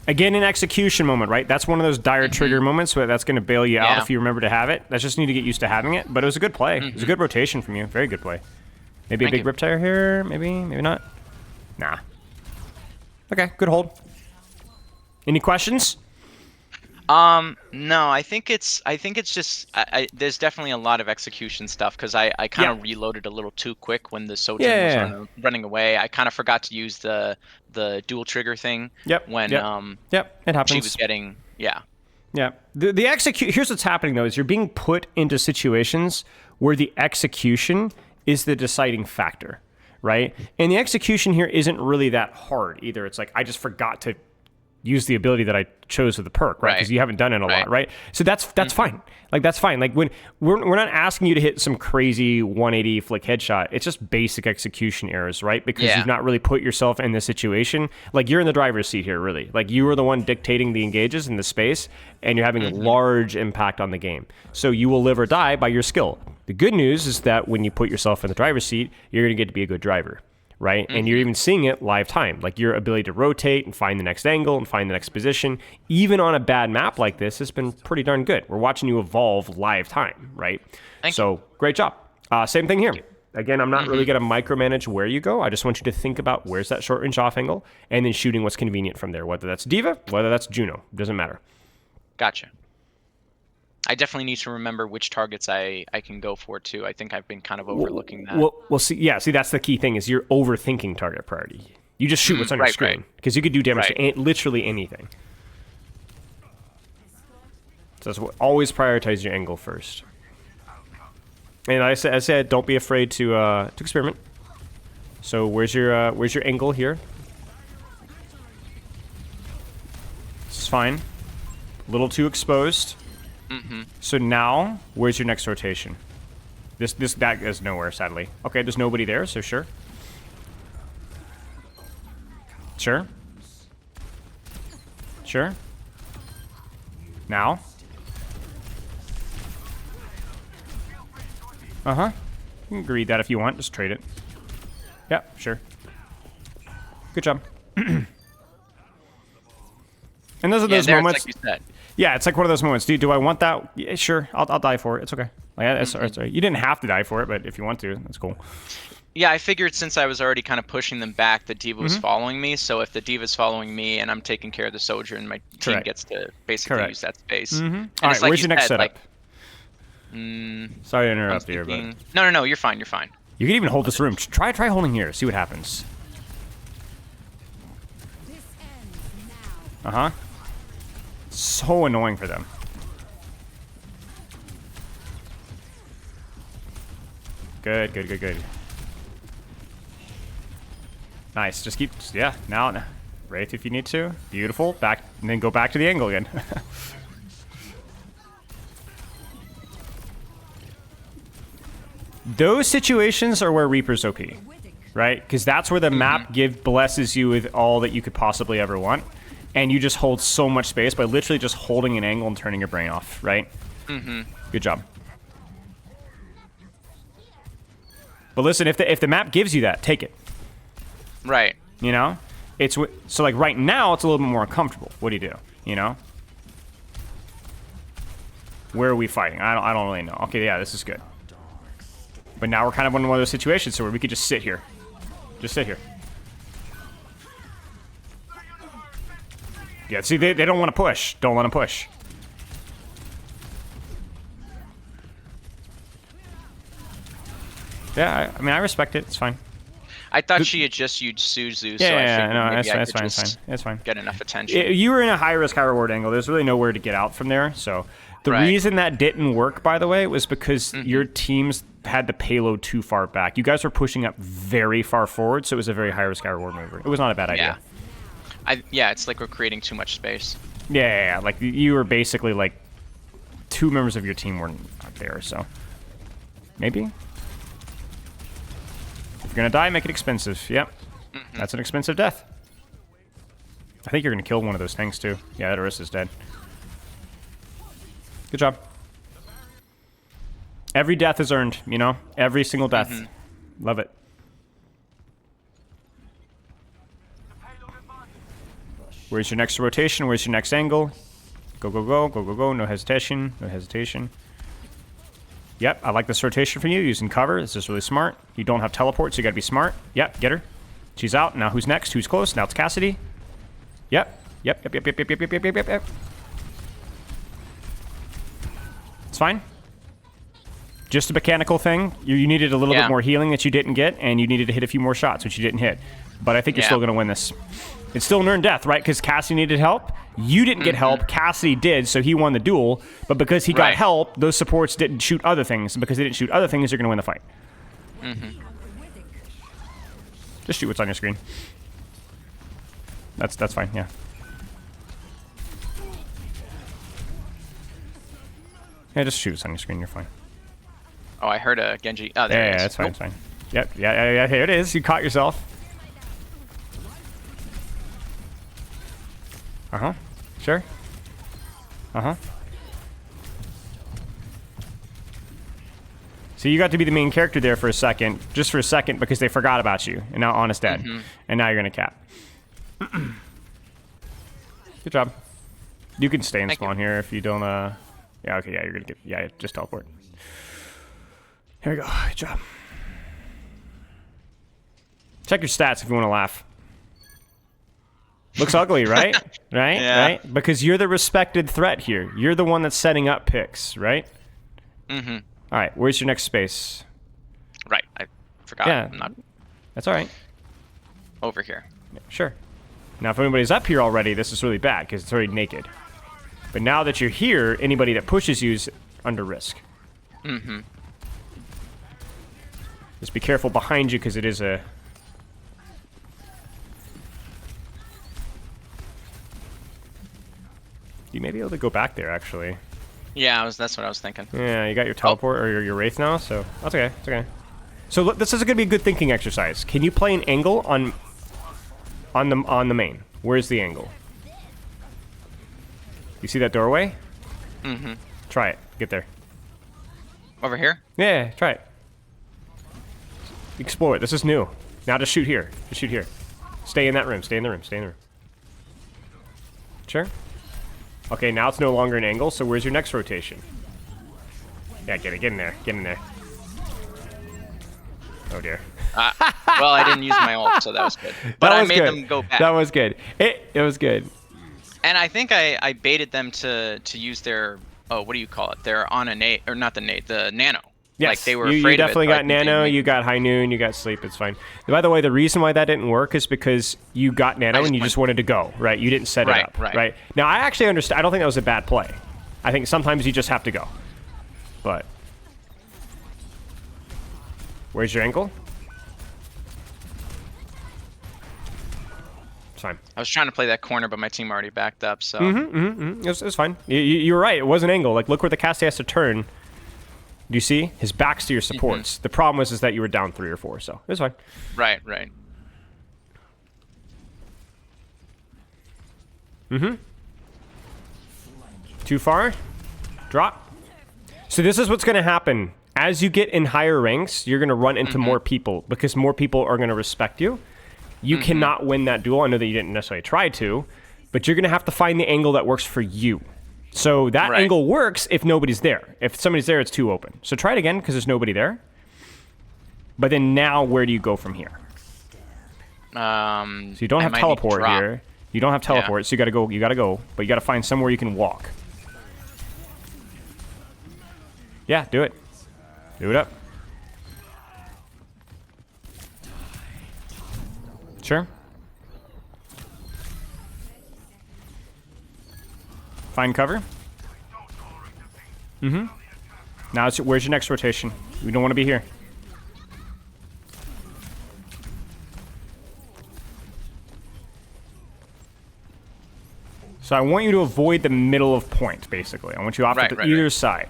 Again, an execution moment, right? That's one of those dire trigger moments where that's going to bail you out if you remember to have it. That's just need to get used to having it. But it was a good play. It was a good rotation from you. Very good play. Maybe a big Riptire here. Maybe not. Nah. Okay, good hold. Any questions? No, I think it's just there's definitely a lot of execution stuff because I kind of reloaded a little too quick when the Sojin was running away. I kind of forgot to use the dual trigger thing. When it happens. She was getting Yeah. The execute. Here's what's happening though: is you're being put into situations where the execution is the deciding factor, right? And the execution here isn't really that hard either. It's like I just forgot to use the ability that I chose with the perk, right? Because you haven't done it a lot, right? So that's fine. Like that's fine. Like when we're not asking you to hit some crazy 180 flick headshot. It's just basic execution errors, right? Because you've not really put yourself in the situation. Like you're in the driver's seat here, really. Like you are the one dictating the engages in the space, and you're having a large impact on the game. So you will live or die by your skill. The good news is that when you put yourself in the driver's seat, you're going to get to be a good driver. Right? And you're even seeing it live time. Like your ability to rotate and find the next angle and find the next position, even on a bad map like this, has been pretty darn good. We're watching you evolve live time, right? So great job. Same thing here. Again, I'm not really going to micromanage where you go. I just want you to think about where's that short range off angle and then shooting what's convenient from there, whether that's Diva, whether that's Juno. Doesn't matter. Gotcha. I definitely need to remember which targets I can go for too. I think I've been kind of overlooking that. Well, see, that's the key thing is you're overthinking target priority. You just shoot what's on your screen because you could do damage to literally anything. So always prioritize your angle first. And I said, don't be afraid to experiment. So where's your angle here? This is fine. A little too exposed. So now, where's your next rotation? That is nowhere, sadly. Okay, there's nobody there, so sure. Sure. Now. You can read that if you want. Just trade it. Yeah, sure. Good job. And those are those moments. Like you said. Yeah, it's like one of those moments. Do I want that? Yeah, sure. I'll die for it. It's okay. Like, it's all right. You didn't have to die for it, but if you want to, that's cool. Yeah, I figured since I was already kind of pushing them back, the Diva was following me. So if the Diva's following me and I'm taking care of the soldier, and my team gets to basically use that space. All right, where's your next setup? Sorry to interrupt you, but no, you're fine. You can even hold this room. Try holding here. See what happens. Uh-huh. So annoying for them. Good, good, good, good. Nice. Just keep... Yeah, now. Wraith if you need to. Beautiful. Back, and then go back to the angle again. Those situations are where Reaper's OP, right? Because that's where the map blesses you with all that you could possibly ever want, and you just hold so much space by literally just holding an angle and turning your brain off, right? Good job. But listen, if the map gives you that, take it. Right. You know, it's so like right now it's a little bit more uncomfortable. What do you do? You know, where are we fighting? I don't really know. Okay, yeah, this is good. But now we're kind of in one of those situations where we could just sit here. Just sit here. Yeah, see, they don't want to push. Don't let them push. Yeah, I mean, I respect it. It's fine. I thought she had just used Suzu, so I Yeah, figured no, maybe that's I fine, could it's fine. It's fine. get enough attention. You were in a high risk, high reward angle. There's really nowhere to get out from there. So the Right. reason that didn't work, by the way, was because your teams had the payload too far back. You guys were pushing up very far forward, so it was a very high risk, high reward maneuver. It was not a bad idea. Yeah, it's like we're creating too much space. Yeah. Like you were basically like 2 members of your team weren't there, so maybe. If you're gonna die, make it expensive. Yep. That's an expensive death. I think you're gonna kill one of those things too. Yeah, that Orisa's dead. Good job. Every death is earned, you know? Every single death. Love it. Where's your next rotation? Where's your next angle? Go, go, go, go, go, go. No hesitation. No hesitation. Yep, I like this rotation for you. Using cover. This is really smart. You don't have teleport, so you gotta be smart. Yep, get her. She's out. Now who's next? Who's close? Now it's Cassidy. Yep. Yep. It's fine. Just a mechanical thing. You needed a little bit more healing that you didn't get, and you needed to hit a few more shots, which you didn't hit. But I think you're still gonna win this. It's still an earned death, right? Because Cassidy needed help. You didn't get help. Cassidy did, so he won the duel. But because he got help, those supports didn't shoot other things. And because they didn't shoot other things, you're going to win the fight. Just shoot what's on your screen. That's fine, yeah. Yeah, just shoot what's on your screen. You're fine. Oh, I heard a Genji. Oh, there it is. That's fine, it's fine. Yep, yeah, here it is. You caught yourself. Uh-huh. Sure. Uh-huh. So you got to be the main character there for a second, just for a second, because they forgot about you, and now Honest dead. And now you're gonna cap. Good job. You can stay in spawn here if you don't, Yeah, okay, yeah, you're gonna get... Yeah, just teleport. Here we go. Good job. Check your stats if you want to laugh. Looks ugly, right? Right? Yeah. Right? Because you're the respected threat here. You're the one that's setting up picks, right? All right, where's your next space? Right, I forgot. Yeah. I'm not That's all right. over here. Yeah, sure. Now, if anybody's up here already, this is really bad because it's already naked. But now that you're here, anybody that pushes you is under risk. Just be careful behind you because it is a... You may be able to go back there, actually. Yeah, that's what I was thinking. Yeah, you got your teleport or your Wraith now, so that's okay. It's okay. So this is going to be a good thinking exercise. Can you play an angle on the main? Where's the angle? You see that doorway? Try it. Get there. Over here? Yeah, try it. Explore it. This is new. Now just shoot here. Just shoot here. Stay in that room. Stay in the room. Stay in the room. Sure. Okay, now it's no longer an angle, so where's your next rotation? Yeah, get in there. Get in there. Oh, dear. Well, I didn't use my ult, so that was good. But I made them go back. That was good. It was good. And I think I baited them to use their... Oh, what do you call it? They're on a nade... Or not the nade, the nano. Like Yes, they were you afraid of it. definitely So I got think they nano, made, you got high noon, you got sleep. It's fine. By the way, the reason why that didn't work is because you got I nano and just you went just wanted to go, right? You didn't set it right, up, right. right? Now, I actually understand. I don't think that was a bad play. I think sometimes you just have to go. But where's your ankle? It's fine. I was trying to play that corner, but my team already backed up. So It's fine. You're right. It was an angle. Like, look where the cast has to turn. Do you see? His back's to your supports. The problem was is that you were down 3 or 4, so it's fine. right, right. Too far? Drop. So this is what's going to happen. As you get in higher ranks, you're going to run into more people because more people are going to respect you. You cannot win that duel. I know that you didn't necessarily try to, but you're going to have to find the angle that works for you. So that Right. angle works if nobody's there. If somebody's there, it's too open. So try it again because there's nobody there. But then now, where do you go from here? So you don't I have might need to teleport drop. here. You don't have teleport, so you gotta go. You gotta go, but you gotta find somewhere you can walk. Yeah, do it. Do it up. Sure. Find cover. Now, where's your next rotation? We don't want to be here. So I want you to avoid the middle of point, basically. I want you off Right, to right, either right. side.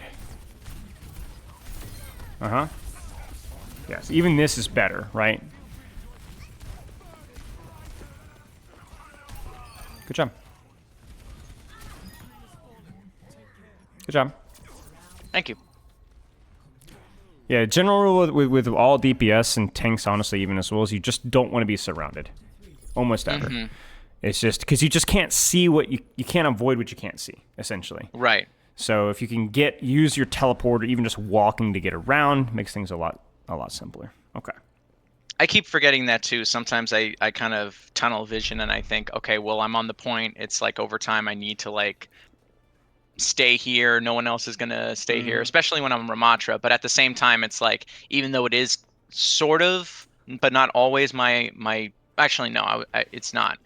Yes, even this is better, right? Good job. Good job. Thank you. Yeah, general rule with all DPS and tanks, honestly, even as well, is you just don't want to be surrounded. Almost ever. It's just because you just can't see what you can't avoid what you can't see, essentially. Right. So if you can use your teleport or even just walking to get around, makes things a lot simpler. Okay. I keep forgetting that too. Sometimes I kind of tunnel vision and I think, okay, well, I'm on the point. It's like over time I need to like stay here. No one else is going to stay here, especially when I'm Ramatra. But at the same time, it's like, even though it is sort of, but not always actually, no, it's not.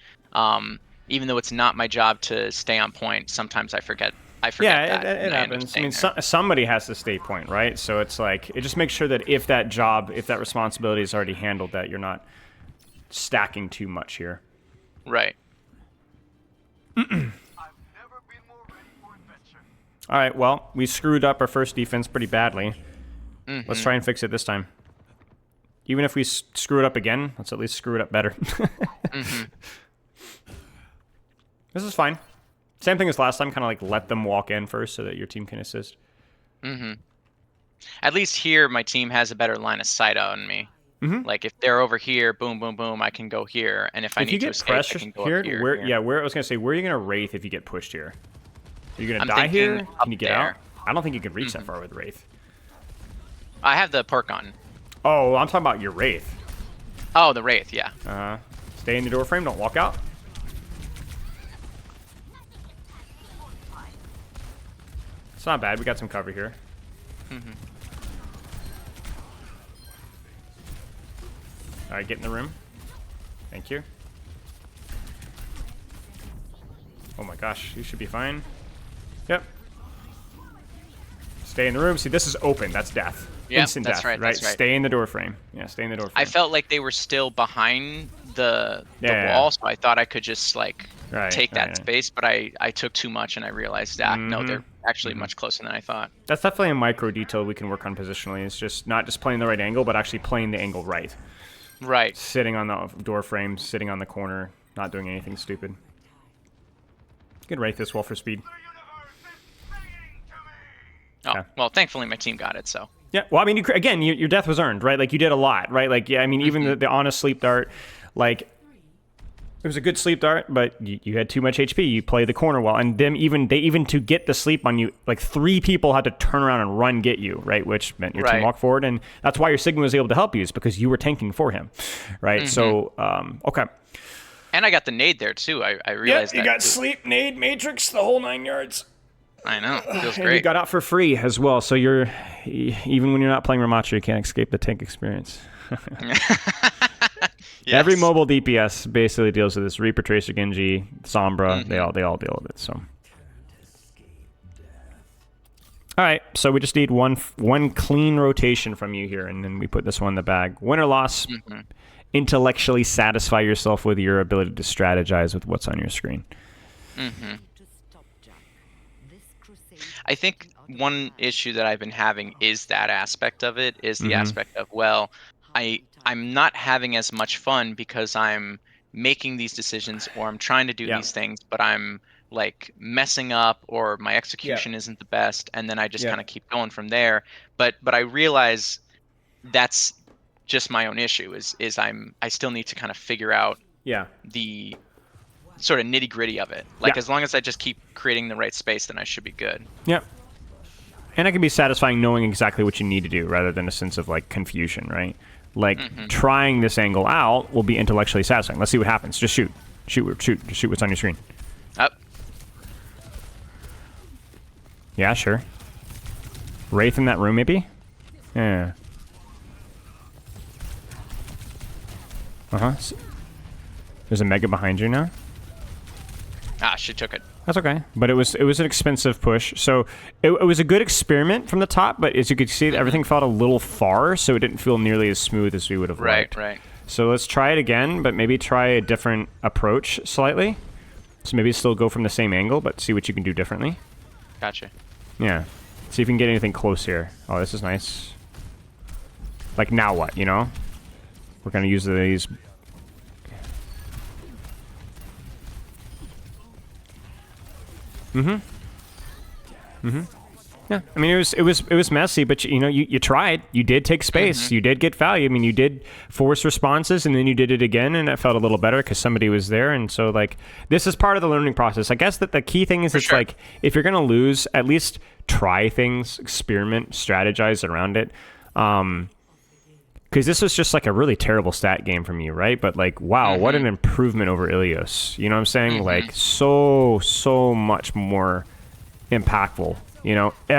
Even though it's not my job to stay on point, sometimes I forget Yeah, that. it and I end up happens. I staying mean, there. somebody has to stay point, right? So it's like, it just makes sure that if that responsibility is already handled, that you're not stacking too much here. Right. All right, well, we screwed up our first defense pretty badly. Let's try and fix it this time. Even if we screw it up again, let's at least screw it up better. This is fine. Same thing as last time, kind of like let them walk in first so that your team can assist. At least here, my team has a better line of sight on me. Like if they're over here, boom, boom, boom, I can go here, and if I If you need to get escape, I pressure can go here, up here. where here. yeah, where I was gonna say, where are you gonna wraith if you get pushed here? Are you gonna I'm die here? thinking Can you up get out? there. I don't think you can reach that far with wraith. I have the perk on. Oh, I'm talking about your wraith. Oh, the wraith, yeah. Stay in the door frame. Don't walk out. It's not bad. We got some cover here. All right, get in the room. Thank you. Oh my gosh, you should be fine. Yep. Stay in the room. See, this is open. That's death. Yep, Instant that's death, right, that's right. Stay in the door frame. Yeah, stay in the door frame. I felt like they were still behind the Yeah. wall, so I thought I could just like Right, take that right. space, but I took too much and I realized that no, they're actually much closer than I thought. That's definitely a micro detail we can work on positionally. It's just not just playing the right angle, but actually playing the angle right. Right. Sitting on the door frame, sitting on the corner, not doing anything stupid. Good rate this wall for speed. Oh, Yeah. well, thankfully my team got it, so. Yeah, well, I mean, again, your death was earned, right? Like, you did a lot, right? Like, yeah, I mean, even the honest sleep dart, like, it was a good sleep dart, but you had too much HP. You played the corner well, and they even to get the sleep on you, like 3 people had to turn around and run get you, right? Which meant your team Right. walked forward, and that's why your Sigma was able to help you, is because you were tanking for him, right? So, okay. And I got the nade there too. I realized that. sleep, nade, matrix, the whole 9 yards. I know. Feels And you great. got out for free as well. So even when you're not playing Ramacha, you can't escape the tank experience. Every Yes. mobile DPS basically deals with this. Reaper, Tracer, Genji, Sombra. They Hmm. all deal with it. So, all right. So we just need one clean rotation from you here, and then we put this one in the bag. Win or loss. Hmm. Intellectually satisfy yourself with your ability to strategize with what's on your screen. Hmm. I think one issue that I've been having is that aspect of it, is the Mm-hmm. aspect of, well, I'm not having as much fun because I'm making these decisions or I'm trying to do Yeah. these things, but I'm like messing up or my Yeah. execution isn't the best, and then I just Yeah. kind of keep going from there. But I realize that's just my own issue, I still need to kind of figure out Yeah. the sort of nitty gritty of it. Like, Yeah. as long as I just keep creating the right space, then I should be good. Yeah. And it can be satisfying knowing exactly what you need to do rather than a sense of like confusion, right? Like Hmm. trying this angle out will be intellectually satisfying. Let's see what happens. Just shoot. Just shoot what's on your screen. Up. Yeah, sure. Wraith in that room, maybe? Yeah. Uh-huh. There's a Mega behind you now. Ah, she took it. That's okay, but it was an expensive push. So it was a good experiment from the top, but as you could see, Hmm. everything felt a little far, so it didn't feel nearly as smooth as we would have Right, liked. right. So let's try it again, but maybe try a different approach slightly. So maybe still go from the same angle, but see what you can do differently. Gotcha. Yeah. See if you can get anything close here. Oh, this is nice. Like now what, you know? We're gonna use these. Yeah, I mean it was messy, but you tried. You did take space. Hmm. You did get value. I mean, you did force responses, and then you did it again, and it felt a little better because somebody was there. And so like this is part of the learning process. I guess that the key thing is For it's sure. like if you're gonna lose, at least try things, experiment, strategize around it. Because this was just like a really terrible stat game from you, right? But like, wow, what Hmm. an improvement over Ilios. You know what I'm saying? Hmm. Like so much more impactful. You know, Hmm.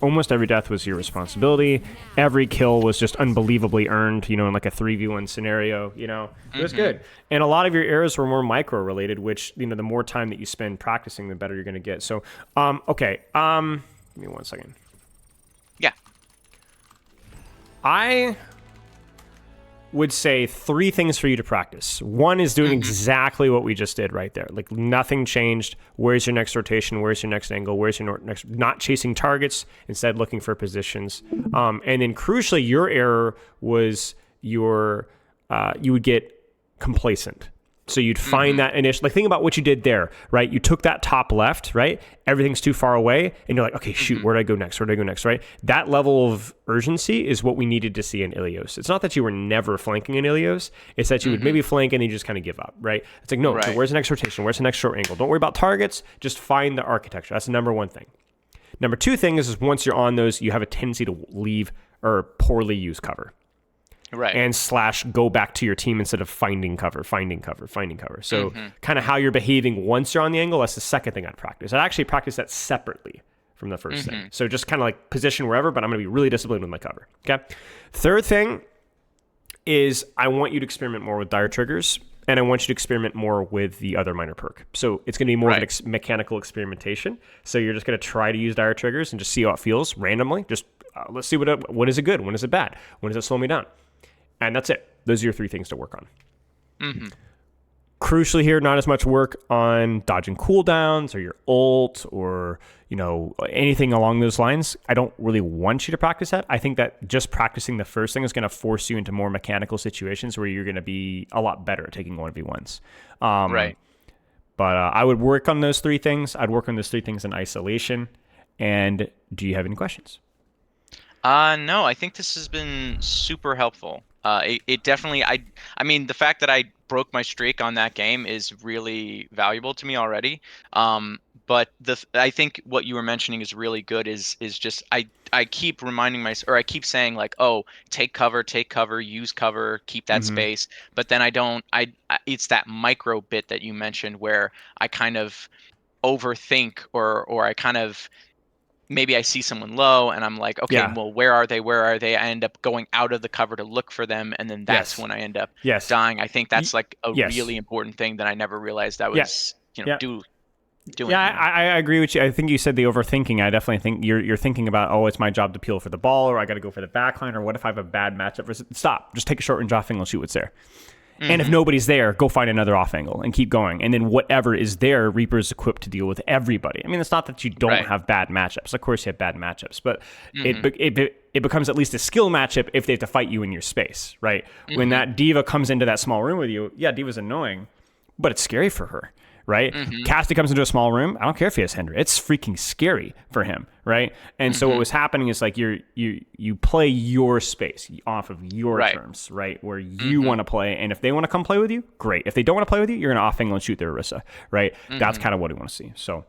almost every death was your responsibility. Every kill was just unbelievably earned, in like a 3v1 scenario, it was Hmm. good. And a lot of your errors were more micro related, which, the more time that you spend practicing, the better you're going to get. So, okay. Give me 1 second. Yeah. I would say 3 things for you to practice. One is doing Hmm. exactly what we just did right there. Like nothing changed. Where's your next rotation? Where's your next angle? Where's your next? Not chasing targets, instead looking for positions. And then crucially, your error was you would get complacent. So you'd find Hmm. that initial, like think about what you did there, right? You took that top left, right? Everything's too far away, and you're like, okay, shoot, Hmm. where do I go next? Where do I go next, right? That level of urgency is what we needed to see in Ilios. It's not that you were never flanking in Ilios, it's that you would Hmm. maybe flank and then you just kind of give up, right? It's like, no, okay, Right. where's the next rotation? Where's the next short angle? Don't worry about targets, just find the architecture. That's the number one thing. Number two thing is once you're on those, you have a tendency to leave or poorly use cover Right. and slash go back to your team instead of finding cover, finding cover, finding cover. So Hmm. kind of how you're behaving once you're on the angle, that's the second thing I'd practice. I'd actually practice that separately from the first thing. Hmm. So just kind of like position wherever, but I'm going to be really disciplined with my cover. Okay. Third thing is I want you to experiment more with dire triggers, and I want you to experiment more with the other minor perk. So it's going to be more of an Right. mechanical experimentation. So you're just going to try to use dire triggers and just see how it feels randomly. Just let's see when is it good, when is it bad, when does it slow me down. And that's it. Those are your 3 things to work on. Hmm. Crucially here, not as much work on dodging cooldowns or your ult or, anything along those lines. I don't really want you to practice that. I think that just practicing the first thing is going to force you into more mechanical situations where you're going to be a lot better at taking 1v1s. Right. But I would work on those 3 things. I'd work on those 3 things in isolation. And do you have any questions? No, I think this has been super helpful. It definitely, I mean, the fact that I broke my streak on that game is really valuable to me already. But I think what you were mentioning is really good. Is just I keep reminding myself, or I keep saying like, oh, take cover, use cover, keep that Mm-hmm. space. But then I don't. It's that micro bit that you mentioned where I kind of overthink, or I kind of, maybe I see someone low and I'm like, okay, Yeah. well, where are they? Where are they? I end up going out of the cover to look for them, and then that's Yes. when I end up Yes. dying. I think that's like a Yes. really important thing that I never realized I Yeah. was, Yeah. doing, Yeah, I agree with you. I think you said the overthinking. I definitely think you're thinking about, oh, it's my job to peel for the ball, or I got to go for the backline, or what if I have a bad matchup? Stop. Just take a short range off angle and shoot what's there. And if Hmm. nobody's there, go find another off angle and keep going. And then whatever is there, Reaper's equipped to deal with everybody. I mean, it's not that you don't Right. have bad matchups. Of course, you have bad matchups, but Hmm. it becomes at least a skill matchup if they have to fight you in your space, right? When Hmm. that diva comes into that small room with you, yeah, diva's annoying, but it's scary for her, right? Hmm. Casty comes into a small room. I don't care if he has Hendry. It's freaking scary for him, right? And so what Hmm. was happening is like you play your space off of your Right. terms, right? Where you Hmm. want to play, and if they want to come play with you, great. If they don't want to play with you, you're gonna off angle and shoot their Orisa, right? That's Hmm. kind of what we want to see. So